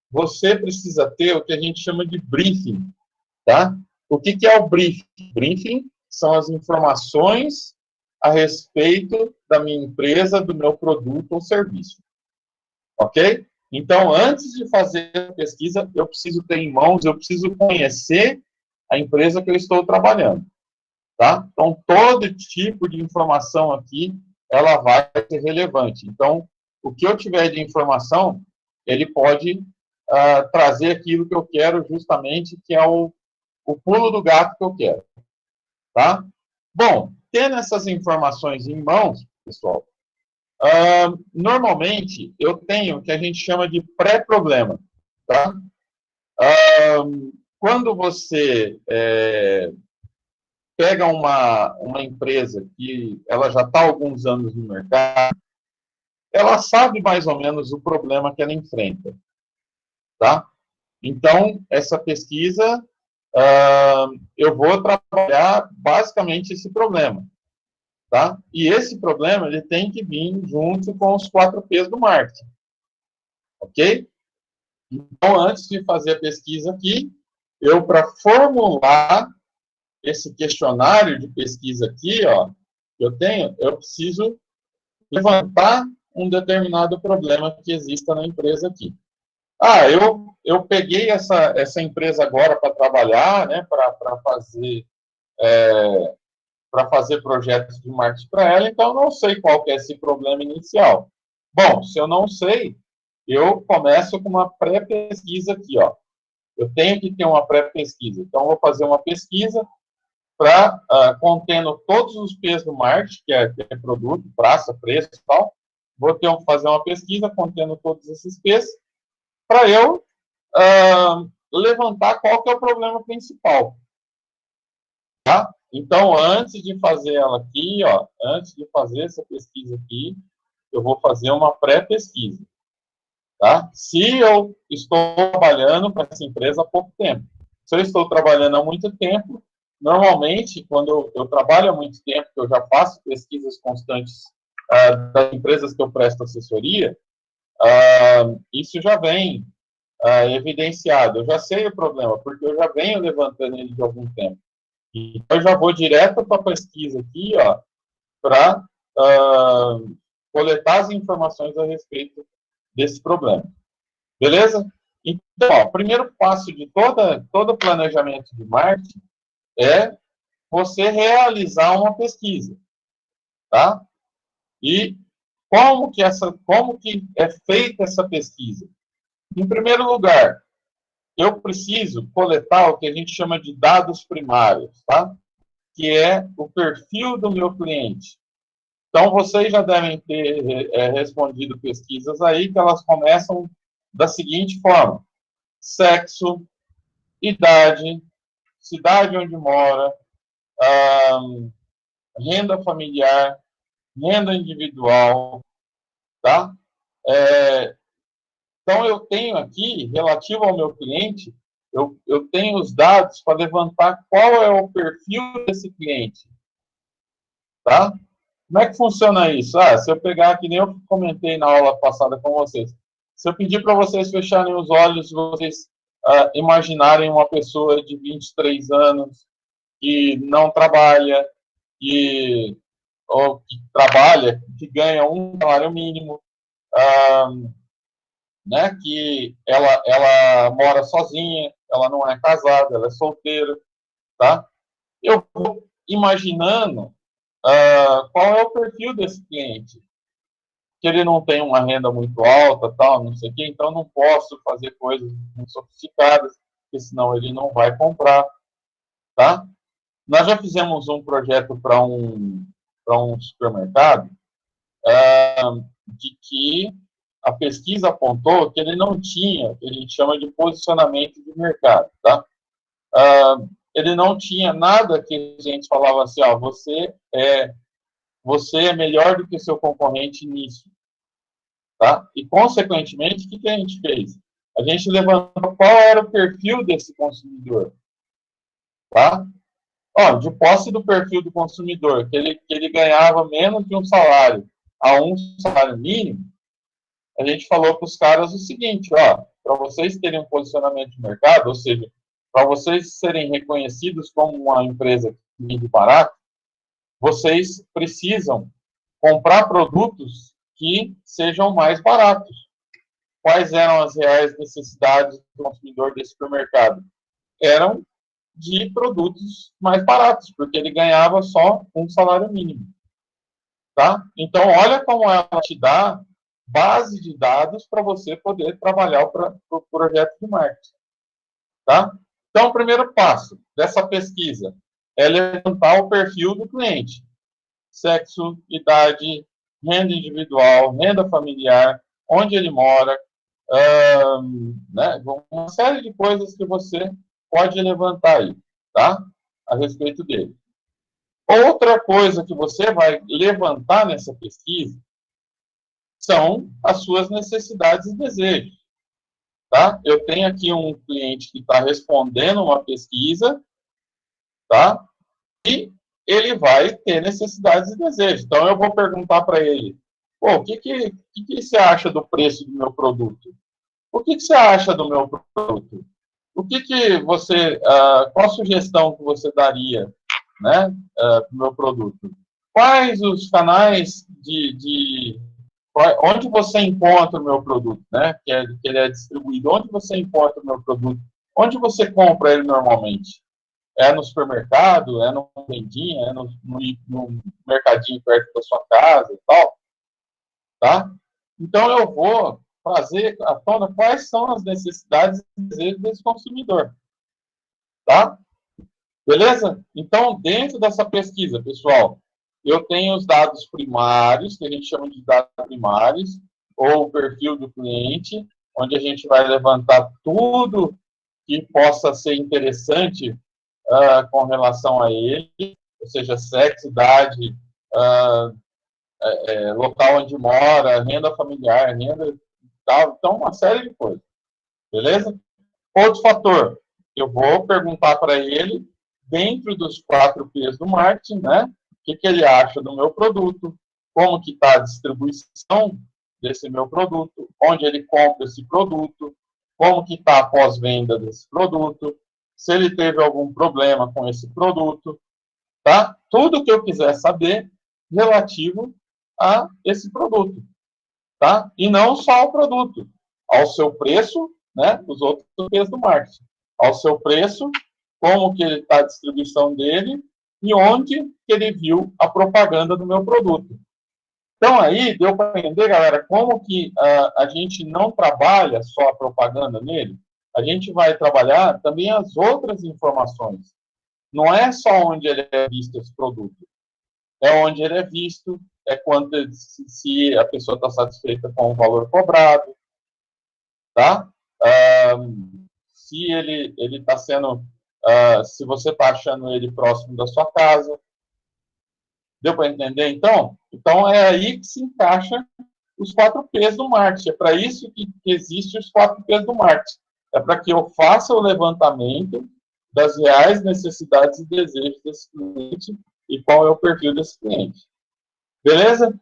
você precisa ter o que a gente chama de briefing, tá? O que é o briefing? Briefing são as informações a respeito da minha empresa, do meu produto ou serviço, ok? Então, antes de fazer a pesquisa, eu preciso ter em mãos, eu preciso conhecer a empresa que eu estou trabalhando, tá? Então, todo tipo de informação aqui, ela vai ser relevante. Então, o que eu tiver de informação, ele pode trazer aquilo que eu quero justamente, que é o pulo do gato que eu quero, tá? Bom, tendo essas informações em mãos, pessoal, normalmente eu tenho o que a gente chama de pré-problema, tá? Quando você pega uma empresa que ela já está há alguns anos no mercado, ela sabe mais ou menos o problema que ela enfrenta, tá? Então, essa pesquisa, eu vou trabalhar basicamente esse problema, tá? E esse problema, ele tem que vir junto com os 4 P's do marketing, ok? Então, antes de fazer a pesquisa aqui, para formular esse questionário de pesquisa aqui, ó, eu preciso levantar um determinado problema que exista na empresa aqui. Eu peguei essa empresa agora para trabalhar, né, para fazer projetos de marketing para ela, então eu não sei qual que é esse problema inicial. Bom, se eu não sei, eu começo com uma pré-pesquisa aqui, ó. Eu tenho que ter uma pré-pesquisa. Então, eu vou fazer uma pesquisa contendo todos os P's do marketing, que é produto, praça, preço e tal. Vou fazer uma pesquisa contendo todos esses P's, para eu levantar qual que é o problema principal. Tá? Então, antes de fazer ela aqui, ó, antes de fazer essa pesquisa aqui, eu vou fazer uma pré-pesquisa. Tá? Se eu estou trabalhando com essa empresa há pouco tempo. Se eu estou trabalhando há muito tempo, normalmente, quando eu trabalho há muito tempo, que eu já faço pesquisas constantes das empresas que eu presto assessoria, isso já vem evidenciado. Eu já sei o problema, porque eu já venho levantando ele de algum tempo. Então, eu já vou direto para a pesquisa aqui, ó, para coletar as informações a respeito desse problema. Beleza? Então, ó, o primeiro passo de todo planejamento de marketing é você realizar uma pesquisa, tá? E como que é feita essa pesquisa? Em primeiro lugar, eu preciso coletar o que a gente chama de dados primários, tá? Que é o perfil do meu cliente. Então, vocês já devem ter respondido pesquisas aí que elas começam da seguinte forma: sexo, idade, cidade onde mora, renda familiar, renda individual, tá? Então, eu tenho aqui, relativo ao meu cliente, eu tenho os dados para levantar qual é o perfil desse cliente, tá? Como é que funciona isso? Se eu pegar, que nem eu comentei na aula passada com vocês, se eu pedir para vocês fecharem os olhos, vocês imaginarem uma pessoa de 23 anos que não trabalha, ou que trabalha, que ganha um salário mínimo, né, que ela mora sozinha, ela não é casada, ela é solteira, tá? Eu vou imaginando qual é o perfil desse cliente, que ele não tem uma renda muito alta, tal, não sei o quê, então não posso fazer coisas muito sofisticadas. porque senão ele não vai comprar, tá? Nós já fizemos um projeto para um supermercado, de que a pesquisa apontou que ele não tinha o que a gente chama de posicionamento de mercado, tá? Ele não tinha nada que a gente falava assim, ó, você é melhor do que seu concorrente nisso, tá? E, consequentemente, o que a gente fez? A gente levantou qual era o perfil desse consumidor, tá? Ó, de posse do perfil do consumidor, que ele ganhava menos de um salário a um salário mínimo, a gente falou para os caras o seguinte, ó, para vocês terem um posicionamento de mercado, ou seja, para vocês serem reconhecidos como uma empresa que vende barato, vocês precisam comprar produtos que sejam mais baratos. Quais eram as reais necessidades do consumidor desse supermercado? Eram de produtos mais baratos, porque ele ganhava só um salário mínimo. Tá? Então, olha como ela te dá base de dados para você poder trabalhar o projeto de marketing. Tá? Então, o primeiro passo dessa pesquisa é levantar o perfil do cliente. Sexo, idade, renda individual, renda familiar, onde ele mora, né? Uma série de coisas que você pode levantar aí, tá? A respeito dele. Outra coisa que você vai levantar nessa pesquisa são as suas necessidades e desejos, tá? Eu tenho aqui um cliente que está respondendo uma pesquisa, tá? E ele vai ter necessidades e desejos. Então, eu vou perguntar para ele, pô, o que você acha do preço do meu produto? O que você acha do meu produto? O que você, qual a sugestão que você daria, né, do meu produto? Quais os canais onde você encontra o meu produto, né, que ele é distribuído? Onde você encontra o meu produto? Onde você compra ele normalmente? É no supermercado? É no vendinha? É no mercadinho perto da sua casa e tal? Tá? Então, eu vou trazer à tona quais são as necessidades e desejos desse consumidor. Tá? Beleza? Então, dentro dessa pesquisa, pessoal, eu tenho os dados primários, que a gente chama de dados primários, ou o perfil do cliente, onde a gente vai levantar tudo que possa ser interessante com relação a ele, ou seja, sexo, idade, local onde mora, renda familiar, renda tal, então uma série de coisas, beleza? Outro fator, eu vou perguntar para ele, dentro dos 4 P's do marketing, né, o que ele acha do meu produto, como que está a distribuição desse meu produto, onde ele compra esse produto, como que está a pós-venda desse produto, se ele teve algum problema com esse produto, tá? Tudo que eu quiser saber relativo a esse produto, tá? E não só ao produto, ao seu preço, né? Os outros P's do marketing, ao seu preço, como que está a distribuição dele e onde que ele viu a propaganda do meu produto. Então, aí, deu para entender, galera, como que a gente não trabalha só a propaganda nele, a gente vai trabalhar também as outras informações. Não é só onde ele é visto esse produto, é onde ele é visto, é quanto se a pessoa está satisfeita com o valor cobrado, tá? Se ele está sendo, se você está achando ele próximo da sua casa. Deu para entender, então? Então, é aí que se encaixa os 4 P's do marketing. É para isso que existem os 4 P's do marketing. É para que eu faça o levantamento das reais necessidades e desejos desse cliente e qual é o perfil desse cliente. Beleza?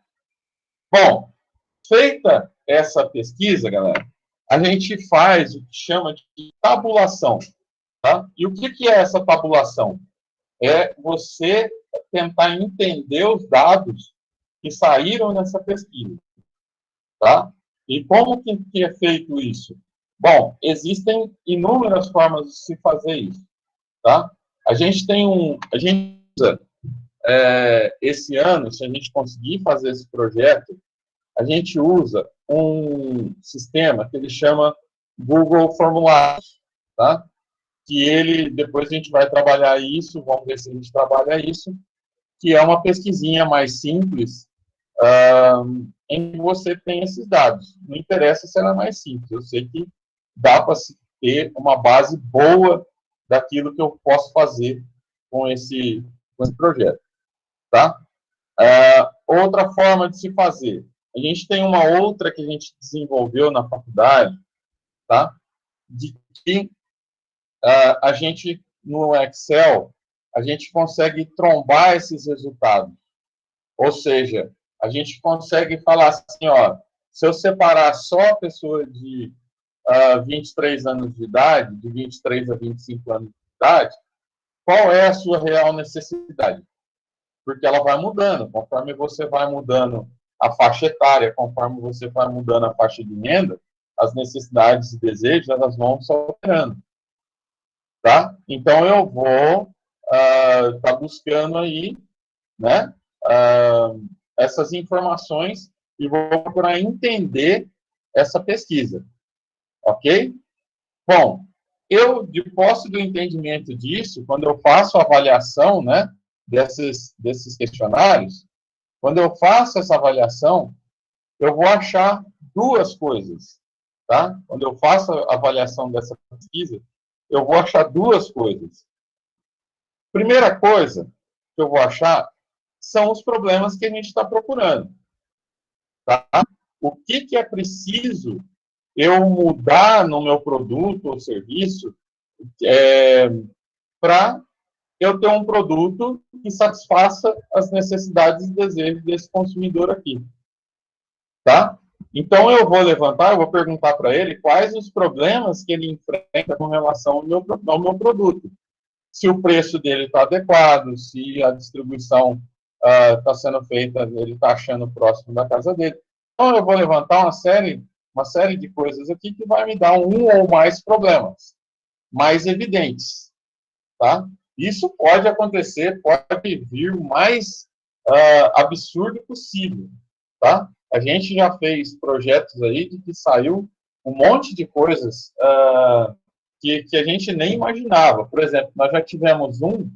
Bom, feita essa pesquisa, galera, a gente faz o que chama de tabulação. Tá? E o que é essa tabulação? É você tentar entender os dados que saíram nessa pesquisa. Tá? E como que é feito isso? Bom, existem inúmeras formas de se fazer isso. Tá? A gente usa, esse ano, se a gente conseguir fazer esse projeto, a gente usa um sistema que ele chama Google Formulários. Tá? que depois a gente vai trabalhar isso, vamos ver se a gente trabalha isso, que é uma pesquisinha mais simples, em que você tem esses dados. Não interessa se ela é mais simples, eu sei que dá para ter uma base boa daquilo que eu posso fazer com esse projeto. Tá? Outra forma de se fazer. A gente tem uma outra que a gente desenvolveu na faculdade, tá? De que a gente, no Excel, a gente consegue trombar esses resultados. Ou seja, a gente consegue falar assim, ó, se eu separar só a pessoa de 23 anos de idade, de 23 a 25 anos de idade, qual é a sua real necessidade? Porque ela vai mudando, conforme você vai mudando a faixa etária, conforme você vai mudando a faixa de renda, as necessidades e desejos, elas vão se alterando. Tá? Então, eu vou estar buscando aí, né, essas informações e vou procurar entender essa pesquisa. Ok? Bom, eu, de posse do entendimento disso, quando eu faço a avaliação, né, desses questionários, quando eu faço essa avaliação, eu vou achar duas coisas, tá? Quando eu faço a avaliação dessa pesquisa, eu vou achar duas coisas. Primeira coisa que eu vou achar são os problemas que a gente está procurando, tá? O que é preciso eu mudar no meu produto ou serviço para eu ter um produto que satisfaça as necessidades e desejos desse consumidor aqui. Tá? Então, eu vou levantar, eu vou perguntar para ele quais os problemas que ele enfrenta com relação ao meu produto. Se o preço dele está adequado, se a distribuição está sendo feita, ele está achando próximo da casa dele. Então, eu vou levantar uma série de coisas aqui que vai me dar um ou mais problemas mais evidentes. Tá? Isso pode acontecer, pode vir o mais absurdo possível. Tá? A gente já fez projetos aí de que saiu um monte de coisas que a gente nem imaginava. Por exemplo, nós já tivemos um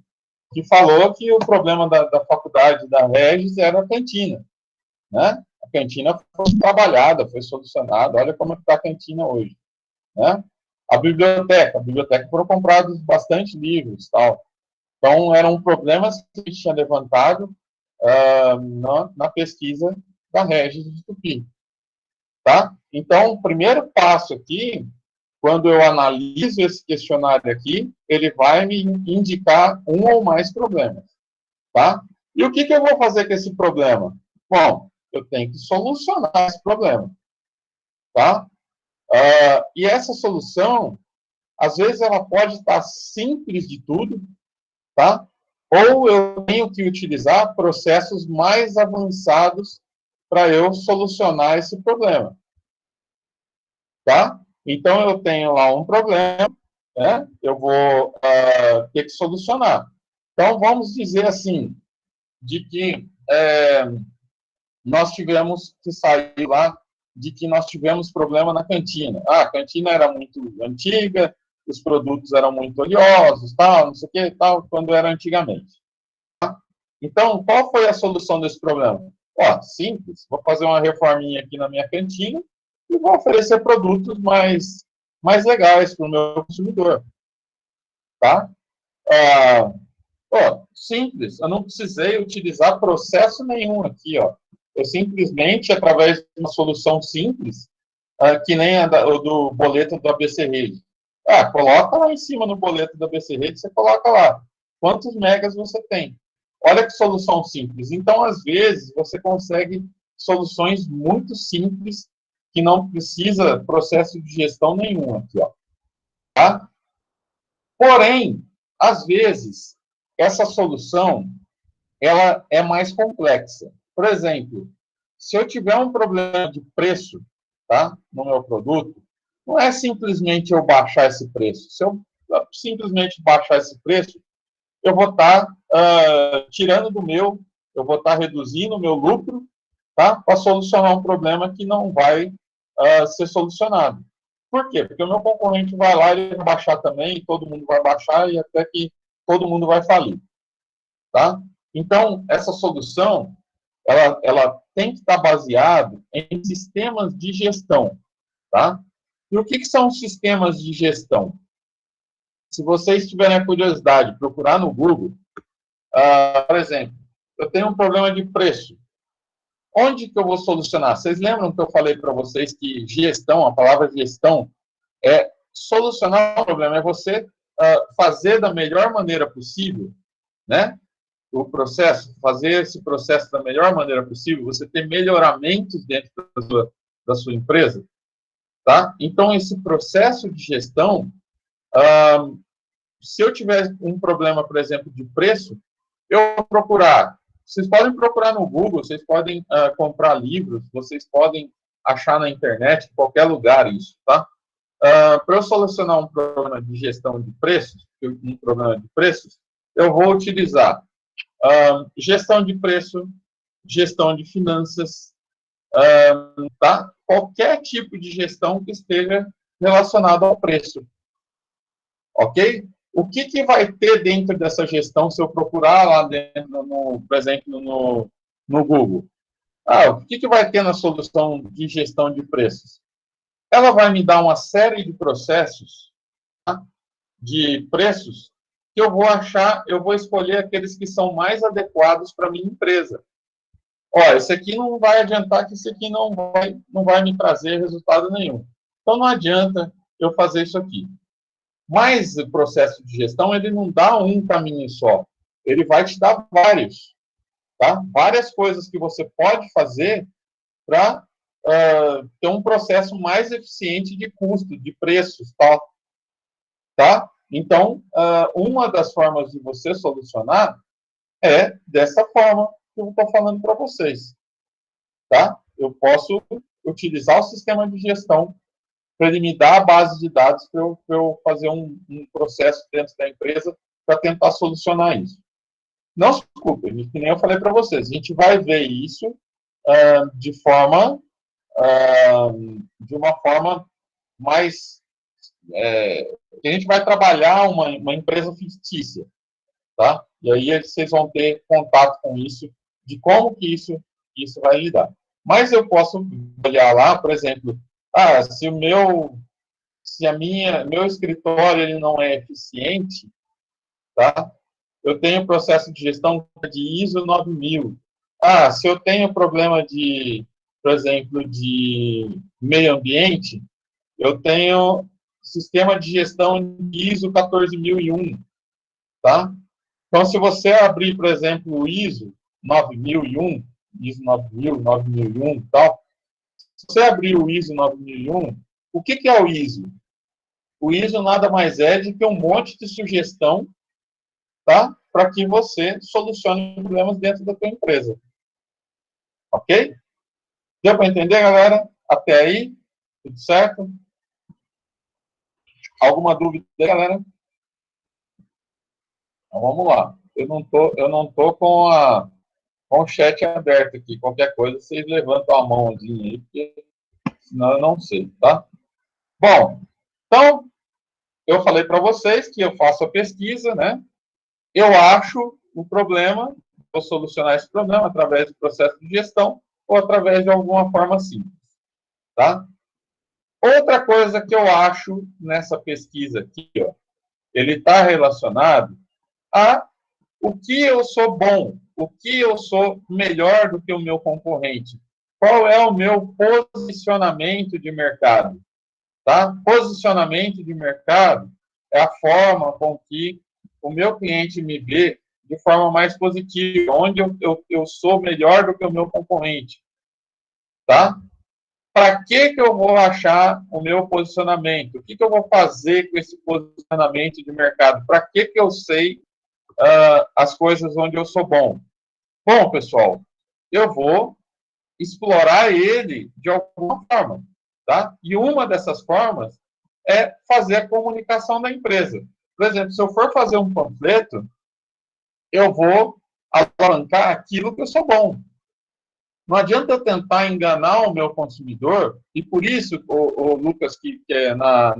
que falou que o problema da faculdade da Regis era a cantina. Né? A cantina foi trabalhada, foi solucionada. Olha como está a cantina hoje. Né? A biblioteca foram comprados bastante livros, tal. Então, eram problemas que a gente tinha levantado na pesquisa da Regis de Tupi. Tá? Então, o primeiro passo aqui, quando eu analiso esse questionário aqui, ele vai me indicar um ou mais problemas. Tá? E o que eu vou fazer com esse problema? Bom, eu tenho que solucionar esse problema. Tá? E essa solução, às vezes, ela pode estar simples de tudo, tá? Ou eu tenho que utilizar processos mais avançados para eu solucionar esse problema. Tá? Então, eu tenho lá um problema, né? Eu vou ter que solucionar. Então, vamos dizer assim, de que nós tivemos que sair lá, de que nós tivemos problema na cantina. A cantina era muito antiga, os produtos eram muito oleosos, tal, não sei o que, tal, quando era antigamente. Tá? Então, qual foi a solução desse problema? Simples, vou fazer uma reforminha aqui na minha cantina e vou oferecer produtos mais legais para o meu consumidor. Tá? Simples, eu não precisei utilizar processo nenhum aqui, ó. Eu simplesmente, através de uma solução simples, que nem a do boleto do ABC Rede. Coloca lá em cima no boleto do ABC Rede, você coloca lá quantos megas você tem. Olha que solução simples. Então, às vezes, você consegue soluções muito simples que não precisa processo de gestão nenhum aqui, ó. Tá? Porém, às vezes, essa solução ela é mais complexa. Por exemplo, se eu tiver um problema de preço, tá, no meu produto, não é simplesmente eu baixar esse preço. Se eu simplesmente baixar esse preço, eu vou estar tirando do meu, eu vou estar reduzindo o meu lucro, tá, para solucionar um problema que não vai ser solucionado. Por quê? Porque o meu concorrente vai lá, ele vai baixar também, todo mundo vai baixar e até que todo mundo vai falir. Tá? Então, essa solução, ela tem que estar baseada em sistemas de gestão. Tá? E o que são sistemas de gestão? Se vocês tiverem a curiosidade de procurar no Google, por exemplo, eu tenho um problema de preço. Onde que eu vou solucionar? Vocês lembram que eu falei para vocês que gestão, a palavra gestão, é solucionar o problema, é você fazer da melhor maneira possível, né? O processo, fazer esse processo da melhor maneira possível, você ter melhoramentos dentro da sua empresa, tá? Então, esse processo de gestão, se eu tiver um problema, por exemplo, de preço, eu vou procurar. Vocês podem procurar no Google, vocês podem comprar livros, vocês podem achar na internet, em qualquer lugar isso, tá? Para eu solucionar um problema de gestão de preços, eu vou utilizar gestão de preço, gestão de finanças, tá? Qualquer tipo de gestão que esteja relacionado ao preço, ok? O que vai ter dentro dessa gestão se eu procurar lá dentro, por exemplo, no Google? O que vai ter na solução de gestão de preços? Ela vai me dar uma série de processos, tá, de preços que eu vou achar, eu vou escolher aqueles que são mais adequados para a minha empresa. Esse aqui não vai adiantar, que esse aqui não vai me trazer resultado nenhum. Então, não adianta eu fazer isso aqui. Mas o processo de gestão, ele não dá um caminho só. Ele vai te dar vários. Tá? Várias coisas que você pode fazer para ter um processo mais eficiente de custo, de preços, tá? Então, uma das formas de você solucionar é dessa forma que eu estou falando para vocês. Tá? Eu posso utilizar o sistema de gestão para ele me dar a base de dados para eu fazer um processo dentro da empresa para tentar solucionar isso. Não se preocupe, que nem eu falei para vocês, a gente vai ver isso de uma forma mais... a gente vai trabalhar uma empresa fictícia, tá? E aí vocês vão ter contato com isso, de como que isso vai lidar. Mas eu posso olhar lá, por exemplo, se meu escritório ele não é eficiente, tá? Eu tenho processo de gestão de ISO 9000. Se eu tenho problema por exemplo, de meio ambiente, eu tenho sistema de gestão de ISO 14001, tá? Então, se você abrir, por exemplo, o ISO 9001, ISO 9000, 9001 e tal, se você abrir o ISO 9001, o que é o ISO? O ISO nada mais é do que um monte de sugestão, tá? Para que você solucione problemas dentro da sua empresa. Ok? Deu para entender, galera? Até aí? Tudo certo? Alguma dúvida, galera? Então, vamos lá. Eu não tô com o chat aberto aqui. Qualquer coisa, vocês levantam a mãozinha aí, porque senão eu não sei, tá? Bom, então, eu falei para vocês que eu faço a pesquisa, né? Eu acho o problema, vou solucionar esse problema através do processo de gestão ou através de alguma forma simples, tá? Outra coisa que eu acho nessa pesquisa aqui, ele está relacionado a o que eu sou bom, o que eu sou melhor do que o meu concorrente, qual é o meu posicionamento de mercado, tá? Posicionamento de mercado é a forma com que o meu cliente me vê de forma mais positiva, onde eu sou melhor do que o meu concorrente, tá? Para que eu vou achar o meu posicionamento? O que eu vou fazer com esse posicionamento de mercado? Para que eu sei as coisas onde eu sou bom? Bom, pessoal, eu vou explorar ele de alguma forma, tá? E uma dessas formas é fazer a comunicação da empresa. Por exemplo, se eu for fazer um panfleto, eu vou alavancar aquilo que eu sou bom. Não adianta eu tentar enganar o meu consumidor, e por isso, o Lucas, que na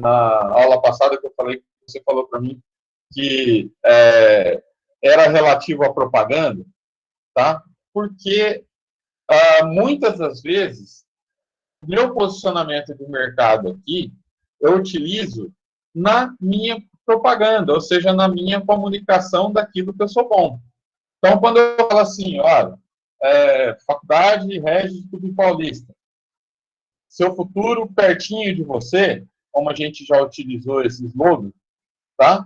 aula passada que eu falei, que você falou para mim, que era relativo à propaganda, tá? Porque muitas das vezes, meu posicionamento de mercado aqui, eu utilizo na minha propaganda, ou seja, na minha comunicação daquilo que eu sou bom. Então, quando eu falo assim, olha, Faculdade Regis Tupi Paulista, seu futuro pertinho de você, como a gente já utilizou esses slogans, tá?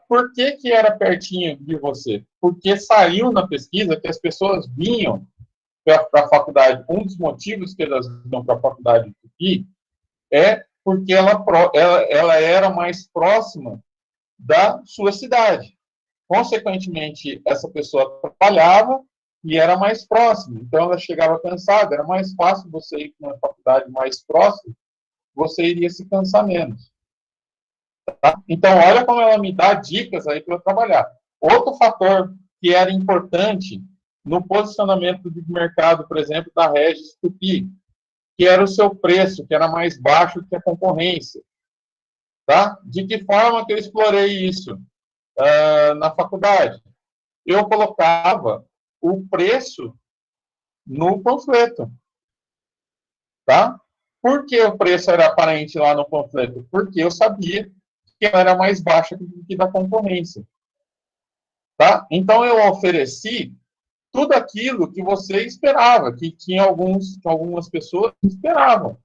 Por que era pertinho de você? Porque saiu na pesquisa que as pessoas vinham para a faculdade. Um dos motivos que elas vinham para a faculdade de Tupi é porque ela era mais próxima da sua cidade. Consequentemente, essa pessoa trabalhava e era mais próxima. Então, ela chegava cansada. Era mais fácil você ir para uma faculdade mais próxima, você iria se cansar menos. Tá? Então, olha como ela me dá dicas aí para eu trabalhar. Outro fator que era importante no posicionamento de mercado, por exemplo, da Regis Tupi, que era o seu preço, que era mais baixo que a concorrência. Tá? De que forma que eu explorei isso na faculdade? Eu colocava o preço no panfleto. Tá? Por que o preço era aparente lá no panfleto? Porque eu sabia que ela era mais baixa que da concorrência. Tá? Então, eu ofereci tudo aquilo que você esperava, que tinha algumas pessoas que esperavam.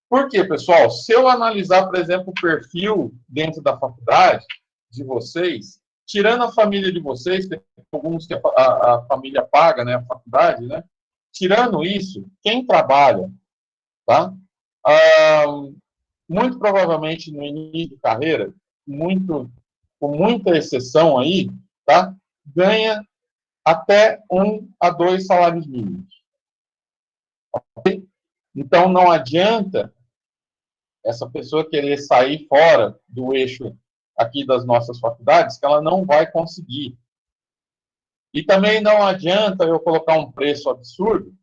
Por quê, pessoal? Se eu analisar, por exemplo, o perfil dentro da faculdade de vocês, tirando a família de vocês, tem alguns que a família paga, né, a faculdade, né? Tirando isso, quem trabalha, tá? Muito provavelmente no início de carreira, com muita exceção aí, tá? Ganha até 1 a 2 salários mínimos. Okay? Então, não adianta essa pessoa querer sair fora do eixo aqui das nossas faculdades, que ela não vai conseguir. E também não adianta eu colocar um preço absurdo,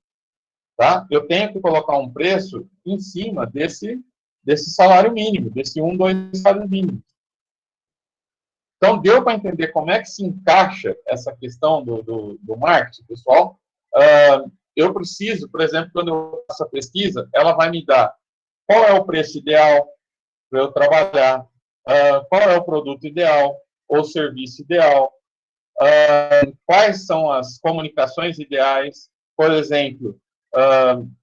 tá? Eu tenho que colocar um preço em cima desse salário mínimo, desse 1, 2 salários mínimos. Então, deu para entender como é que se encaixa essa questão do marketing, pessoal? Eu preciso, por exemplo, quando eu faço a pesquisa, ela vai me dar qual é o preço ideal para eu trabalhar, qual é o produto ideal ou serviço ideal, quais são as comunicações ideais. Por exemplo,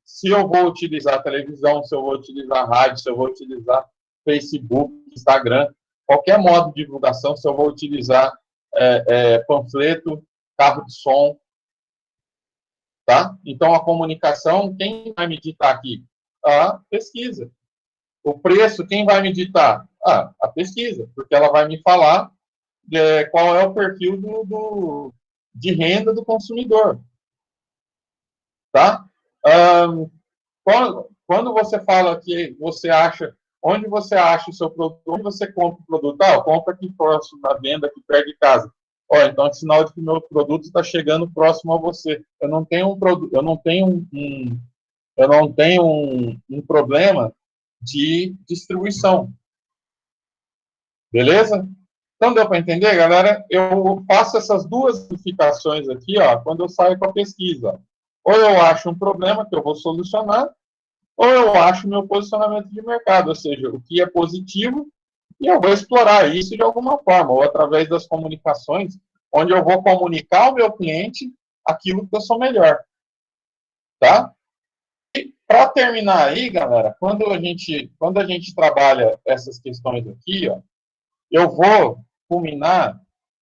se eu vou utilizar televisão, se eu vou utilizar rádio, se eu vou utilizar Facebook, Instagram, qualquer modo de divulgação, se eu vou utilizar panfleto, carro de som, tá? Então, a comunicação, quem vai me ditar aqui? A pesquisa. O preço, quem vai me ditar? A pesquisa, porque ela vai me falar qual é o perfil de renda do consumidor. Tá? Quando você fala que você acha, onde você acha o seu produto, onde você compra o produto, compra aqui próximo da venda, aqui perto de casa. Então é sinal de que o meu produto está chegando próximo a você. Eu não tenho um problema de distribuição. Beleza? Então, deu para entender, galera? Eu faço essas duas verificações aqui, quando eu saio com a pesquisa. Ou eu acho um problema que eu vou solucionar, ou eu acho meu posicionamento de mercado, ou seja, o que é positivo, e eu vou explorar isso de alguma forma, ou através das comunicações, onde eu vou comunicar ao meu cliente aquilo que eu sou melhor. Tá? E para terminar aí, galera, quando a gente trabalha essas questões aqui, eu vou culminar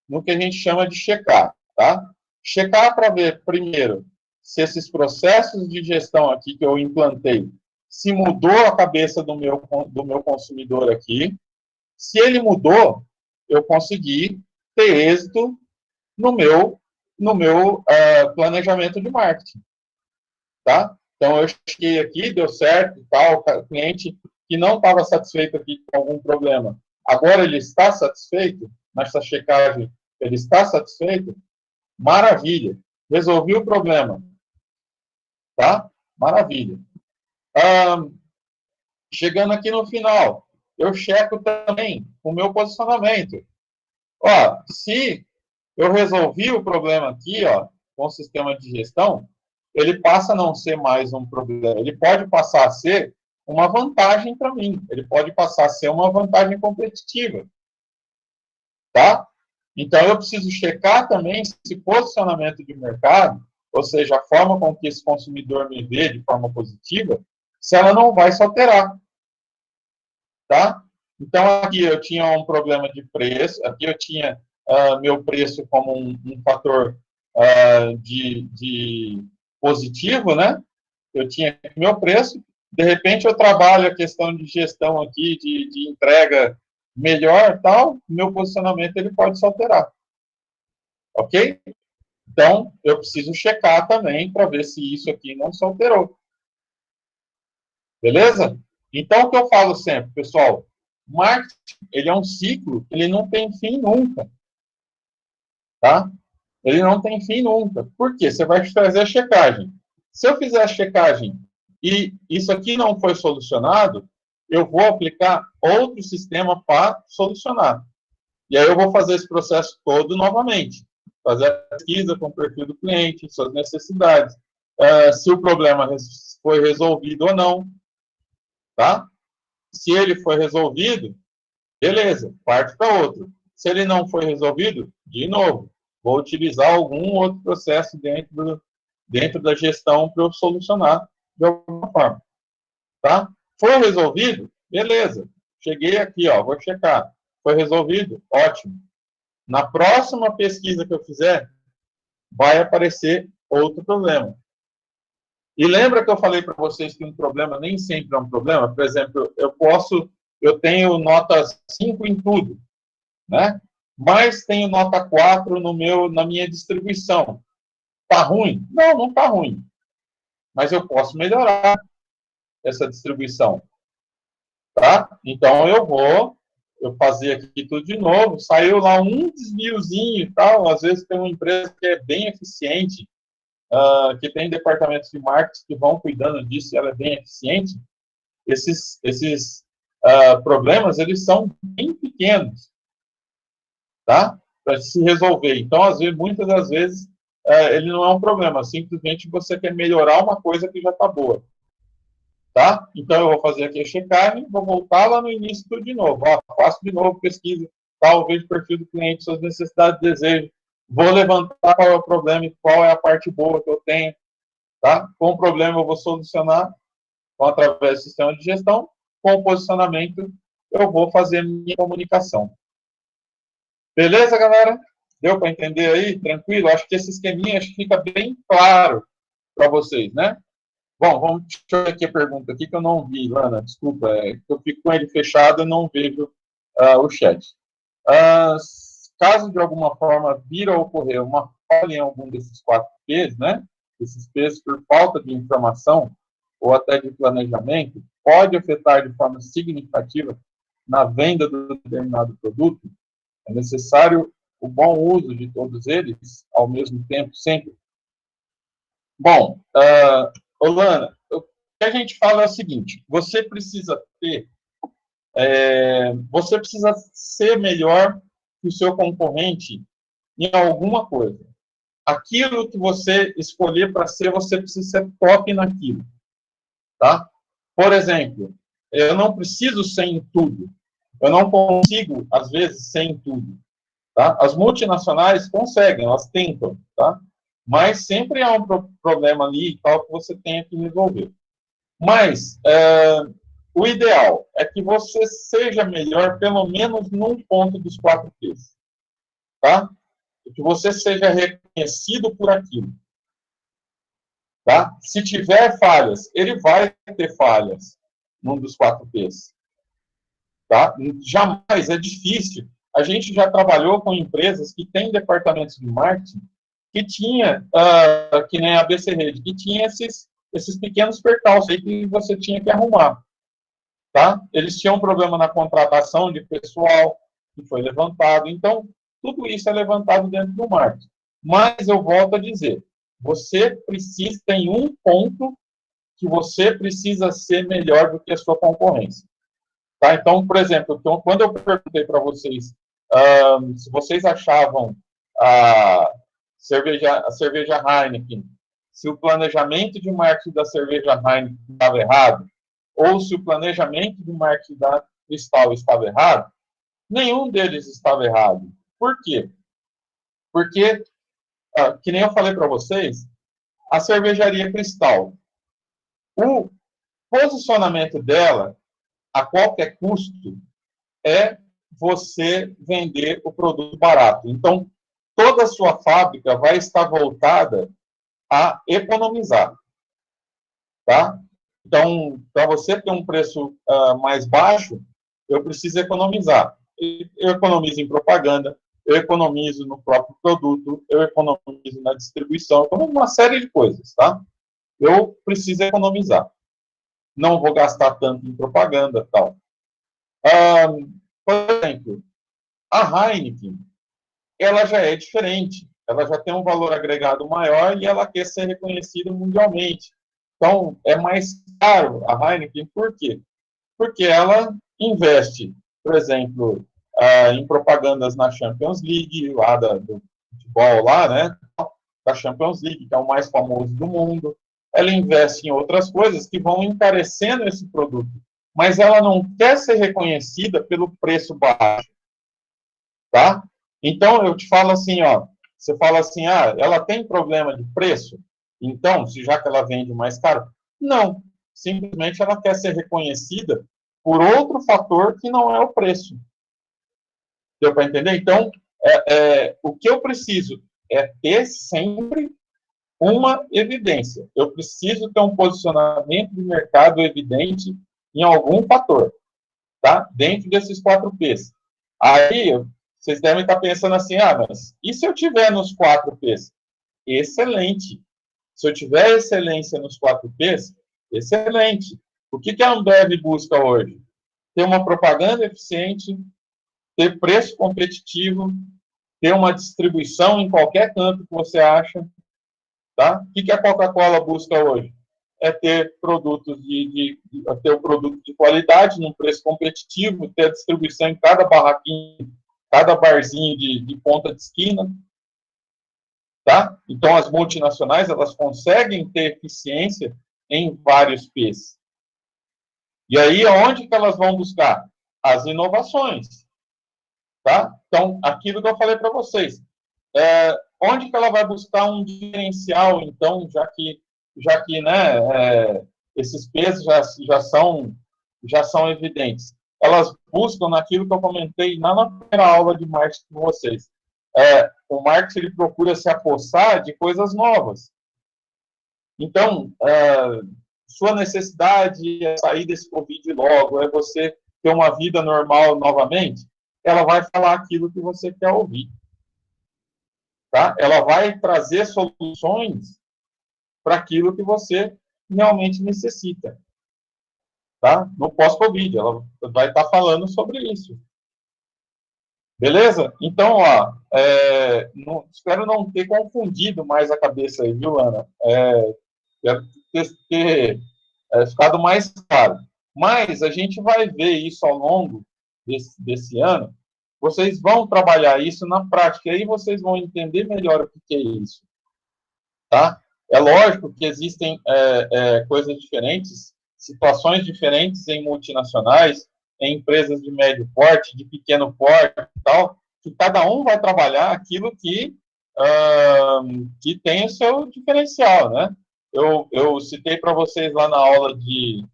no que a gente chama de checar, tá? Checar para ver, primeiro, se esses processos de gestão aqui que eu implantei, se mudou a cabeça do meu consumidor aqui. Se ele mudou, eu consegui ter êxito no meu planejamento de marketing, tá? Então, eu cheguei aqui, deu certo e tal, o cliente que não estava satisfeito aqui com algum problema, agora ele está satisfeito, nessa checagem, ele está satisfeito, maravilha. Resolvi o problema. Tá? Maravilha. Chegando aqui no final, eu checo também o meu posicionamento. Ó, se eu resolvi o problema aqui, ó, com o sistema de gestão, ele passa a não ser mais um problema. Ele pode passar a ser uma vantagem para mim. Ele pode passar a ser uma vantagem competitiva. Tá? Então, eu preciso checar também esse posicionamento de mercado, ou seja, a forma com que esse consumidor me vê de forma positiva, se ela não vai se alterar. Tá? Então, aqui eu tinha um problema de preço, aqui eu tinha meu preço como um fator de positivo, né? Eu tinha meu preço, de repente eu trabalho a questão de gestão aqui, de entrega melhor, tal, meu posicionamento ele pode se alterar. Ok? Então, eu preciso checar também para ver se isso aqui não se alterou. Beleza? Então, o que eu falo sempre, pessoal, marketing, ele é um ciclo, ele não tem fim nunca. Tá? Ele não tem fim nunca. Por quê? Você vai fazer a checagem. Se eu fizer a checagem e isso aqui não foi solucionado, eu vou aplicar outro sistema para solucionar. E aí eu vou fazer esse processo todo novamente. Fazer a pesquisa com o perfil do cliente, suas necessidades, se o problema foi resolvido ou não. Tá? Se ele foi resolvido, beleza, parte para outro. Se ele não foi resolvido, de novo, vou utilizar algum outro processo dentro da gestão para eu solucionar de alguma forma. Tá? Foi resolvido? Beleza. Cheguei aqui, ó, vou checar. Foi resolvido? Ótimo. Na próxima pesquisa que eu fizer, vai aparecer outro problema. E lembra que eu falei para vocês que um problema nem sempre é um problema? Por exemplo, eu tenho nota 5 em tudo, né? Mas tenho nota 4 na minha distribuição. Está ruim? Não, não está ruim. Mas eu posso melhorar essa distribuição. Tá? Então, eu fazer aqui tudo de novo. Saiu lá um desviozinho e tal. Às vezes tem uma empresa que é bem eficiente, que tem departamentos de marketing que vão cuidando disso, e ela é bem eficiente. Esses problemas, eles são bem pequenos, tá? Para se resolver. Então, muitas das vezes, ele não é um problema, simplesmente você quer melhorar uma coisa que já está boa. Tá? Então, eu vou fazer aqui a checagem, vou voltar lá no início tudo de novo. Ó, faço de novo pesquisa, tal, vejo o perfil do cliente, suas necessidades, desejos. Vou levantar qual é o problema e qual é a parte boa que eu tenho. Tá? Com o problema, eu vou solucionar através do sistema de gestão. Com o posicionamento, eu vou fazer minha comunicação. Beleza, galera? Deu para entender aí? Tranquilo? Acho que esse esqueminha fica bem claro para vocês, né? Bom, deixa eu ver aqui a pergunta aqui que eu não vi, Lana, desculpa, eu fico com ele fechado e não vejo o chat. Caso de alguma forma vir a ocorrer uma falha em algum desses 4 P's, né? Esses P's por falta de informação ou até de planejamento, pode afetar de forma significativa na venda do determinado produto. É necessário o bom uso de todos eles ao mesmo tempo, sempre. Bom, Lana, o que a gente fala é o seguinte: você precisa ser melhor que o seu concorrente em alguma coisa. Aquilo que você escolher para ser, você precisa ser top naquilo. Tá? Por exemplo, eu não preciso ser em tudo. Eu não consigo, às vezes, ser em tudo. Tá? As multinacionais conseguem, elas tentam, tá? Mas sempre há um problema ali e tal que você tenha que resolver. Mas o ideal é que você seja melhor, pelo menos num ponto dos 4 P's. Tá? Que você seja reconhecido por aquilo. Tá? Se tiver falhas, ele vai ter falhas num dos 4 P's. Tá? Jamais, é difícil. A gente já trabalhou com empresas que têm departamentos de marketing que tinha, que nem a ABC Rede, que tinha esses pequenos percalços aí que você tinha que arrumar. Tá? Eles tinham um problema na contratação de pessoal, que foi levantado. Então, tudo isso é levantado dentro do marketing. Mas eu volto a dizer, tem um ponto que você precisa ser melhor do que a sua concorrência. Tá? Então, por exemplo, quando eu perguntei para vocês se vocês achavam a cerveja Heineken, se o planejamento de marketing da cerveja Heineken estava errado, ou se o planejamento de marketing da Cristal estava errado, nenhum deles estava errado. Por quê? Porque, que nem eu falei para vocês, a cervejaria Cristal, o posicionamento dela, a qualquer custo, é você vender o produto barato. Então, toda a sua fábrica vai estar voltada a economizar. Tá? Então, para você ter um preço mais baixo, eu preciso economizar. Eu economizo em propaganda, eu economizo no próprio produto, eu economizo na distribuição, eu uma série de coisas, tá? Eu preciso economizar. Não vou gastar tanto em propaganda, tal. Por exemplo, a Heineken, ela já é diferente. Ela já tem um valor agregado maior e ela quer ser reconhecida mundialmente. Então, é mais caro a Heineken. Por quê? Porque ela investe, por exemplo, em propagandas na Champions League, lá do futebol, lá, né? Da Champions League, que é o mais famoso do mundo. Ela investe em outras coisas que vão encarecendo esse produto. Mas ela não quer ser reconhecida pelo preço baixo. Tá? Então, eu te falo assim, ó, você fala assim, ela tem problema de preço? Então, já que ela vende mais caro? Não, simplesmente ela quer ser reconhecida por outro fator que não é o preço. Deu para entender? Então, o que eu preciso é ter sempre uma evidência. Eu preciso ter um posicionamento de mercado evidente em algum fator, tá? Dentro desses 4 P's. Aí, vocês devem estar pensando assim, mas e se eu tiver nos 4 P's? Excelente. Se eu tiver excelência nos 4 P's, excelente. O que a Ambev busca hoje? Ter uma propaganda eficiente, ter preço competitivo, ter uma distribuição em qualquer canto que você acha. Tá? O que a Coca-Cola busca hoje? É ter produtos ter um produto de qualidade, num preço competitivo, ter a distribuição em cada barraquinho, cada barzinho de ponta de esquina. Tá? Então, as multinacionais, elas conseguem ter eficiência em vários P's. E aí, aonde que elas vão buscar? As inovações. Tá? Então, aquilo que eu falei para vocês. Onde que ela vai buscar um diferencial, então, já que né, esses P's já são evidentes? Elas buscam naquilo que eu comentei lá na primeira aula de marketing com vocês. O marketing ele procura se apossar de coisas novas. Então, sua necessidade é sair desse Covid logo, é você ter uma vida normal novamente, ela vai falar aquilo que você quer ouvir. Tá? Ela vai trazer soluções para aquilo que você realmente necessita. Tá? No pós-Covid, ela vai estar falando sobre isso. Beleza? Então, espero não ter confundido mais a cabeça aí, viu, Ana? Quero ter ficado mais claro. Mas a gente vai ver isso ao longo desse ano. Vocês vão trabalhar isso na prática, e aí vocês vão entender melhor o que é isso. Tá? É lógico que existem coisas diferentes, situações diferentes em multinacionais, em empresas de médio porte, de pequeno porte e tal, que cada um vai trabalhar aquilo que tem o seu diferencial, né? Eu citei para vocês lá na aula de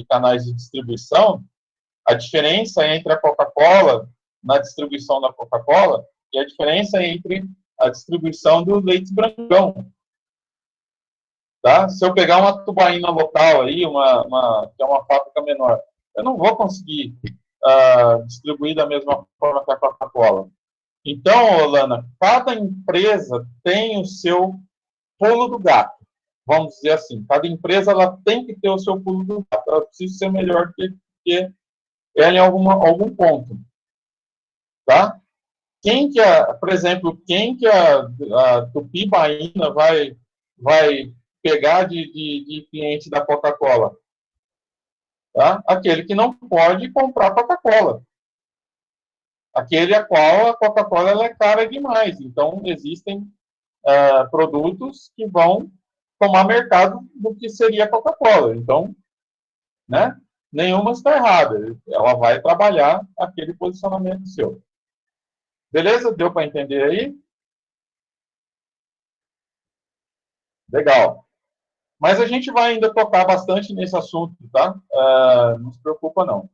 canais de distribuição, a diferença entre a Coca-Cola, na distribuição da Coca-Cola, e a diferença entre a distribuição do leite brancão. Tá? Se eu pegar uma tubaína local aí, que é uma fábrica menor, eu não vou conseguir distribuir da mesma forma que a Coca-Cola. Então, Lana, cada empresa tem o seu pulo do gato, vamos dizer assim. Cada empresa ela tem que ter o seu pulo do gato. Ela precisa ser melhor que ela em algum ponto. Tá? por exemplo, quem que a Tupi-Baína vai pegar de cliente da Coca-Cola? Tá? Aquele que não pode comprar Coca-Cola. Aquele a qual a Coca-Cola ela é cara demais. Então, existem produtos que vão tomar mercado do que seria a Coca-Cola. Então, né, nenhuma está errada. Ela vai trabalhar aquele posicionamento seu. Beleza? Deu para entender aí? Legal. Mas a gente vai ainda tocar bastante nesse assunto, tá? Não se preocupa, não.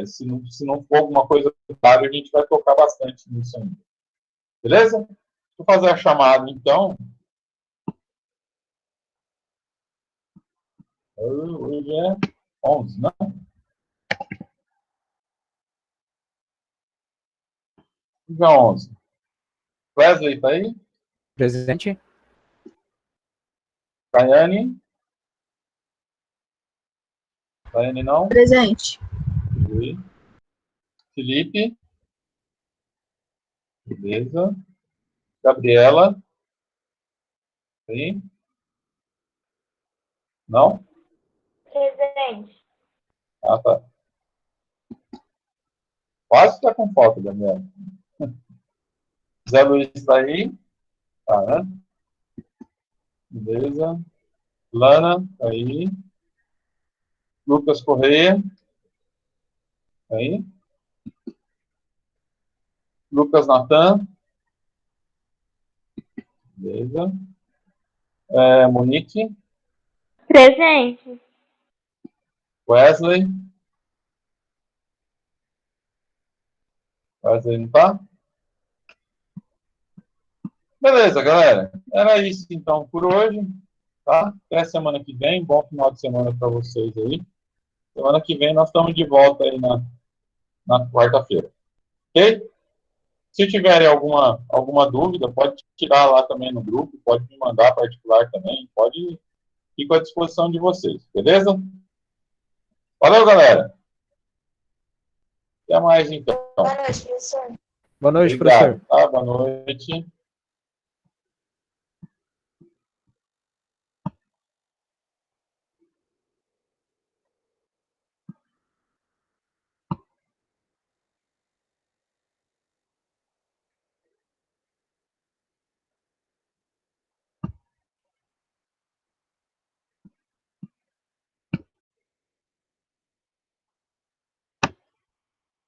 Se não for alguma coisa clara, a gente vai tocar bastante nisso ainda. Beleza? Deixa eu fazer a chamada, então. Hoje é 11, não? Hoje é 11. Wesley, tá aí? Presente. Tayane? Tayane, não? Presente. Felipe? Beleza. Gabriela? Aí? Não? Presente. Ah, tá. Quase está com foto, Gabriela. Zé Luiz está aí? Tá, né? Beleza. Lana, tá aí. Lucas Correia. Tá aí. Lucas Natan. Beleza. Monique. Presente. Wesley. Wesley não tá? Beleza, galera. Era isso, então, por hoje. Tá? Até semana que vem. Bom final de semana para vocês aí. Semana que vem nós estamos de volta aí na quarta-feira. Ok? Se tiverem alguma dúvida, pode tirar lá também no grupo, pode me mandar particular também, pode ficar à disposição de vocês, beleza? Valeu, galera. Até mais, então. Boa noite, professor. Boa noite, Obrigado, professor. tá? Boa noite.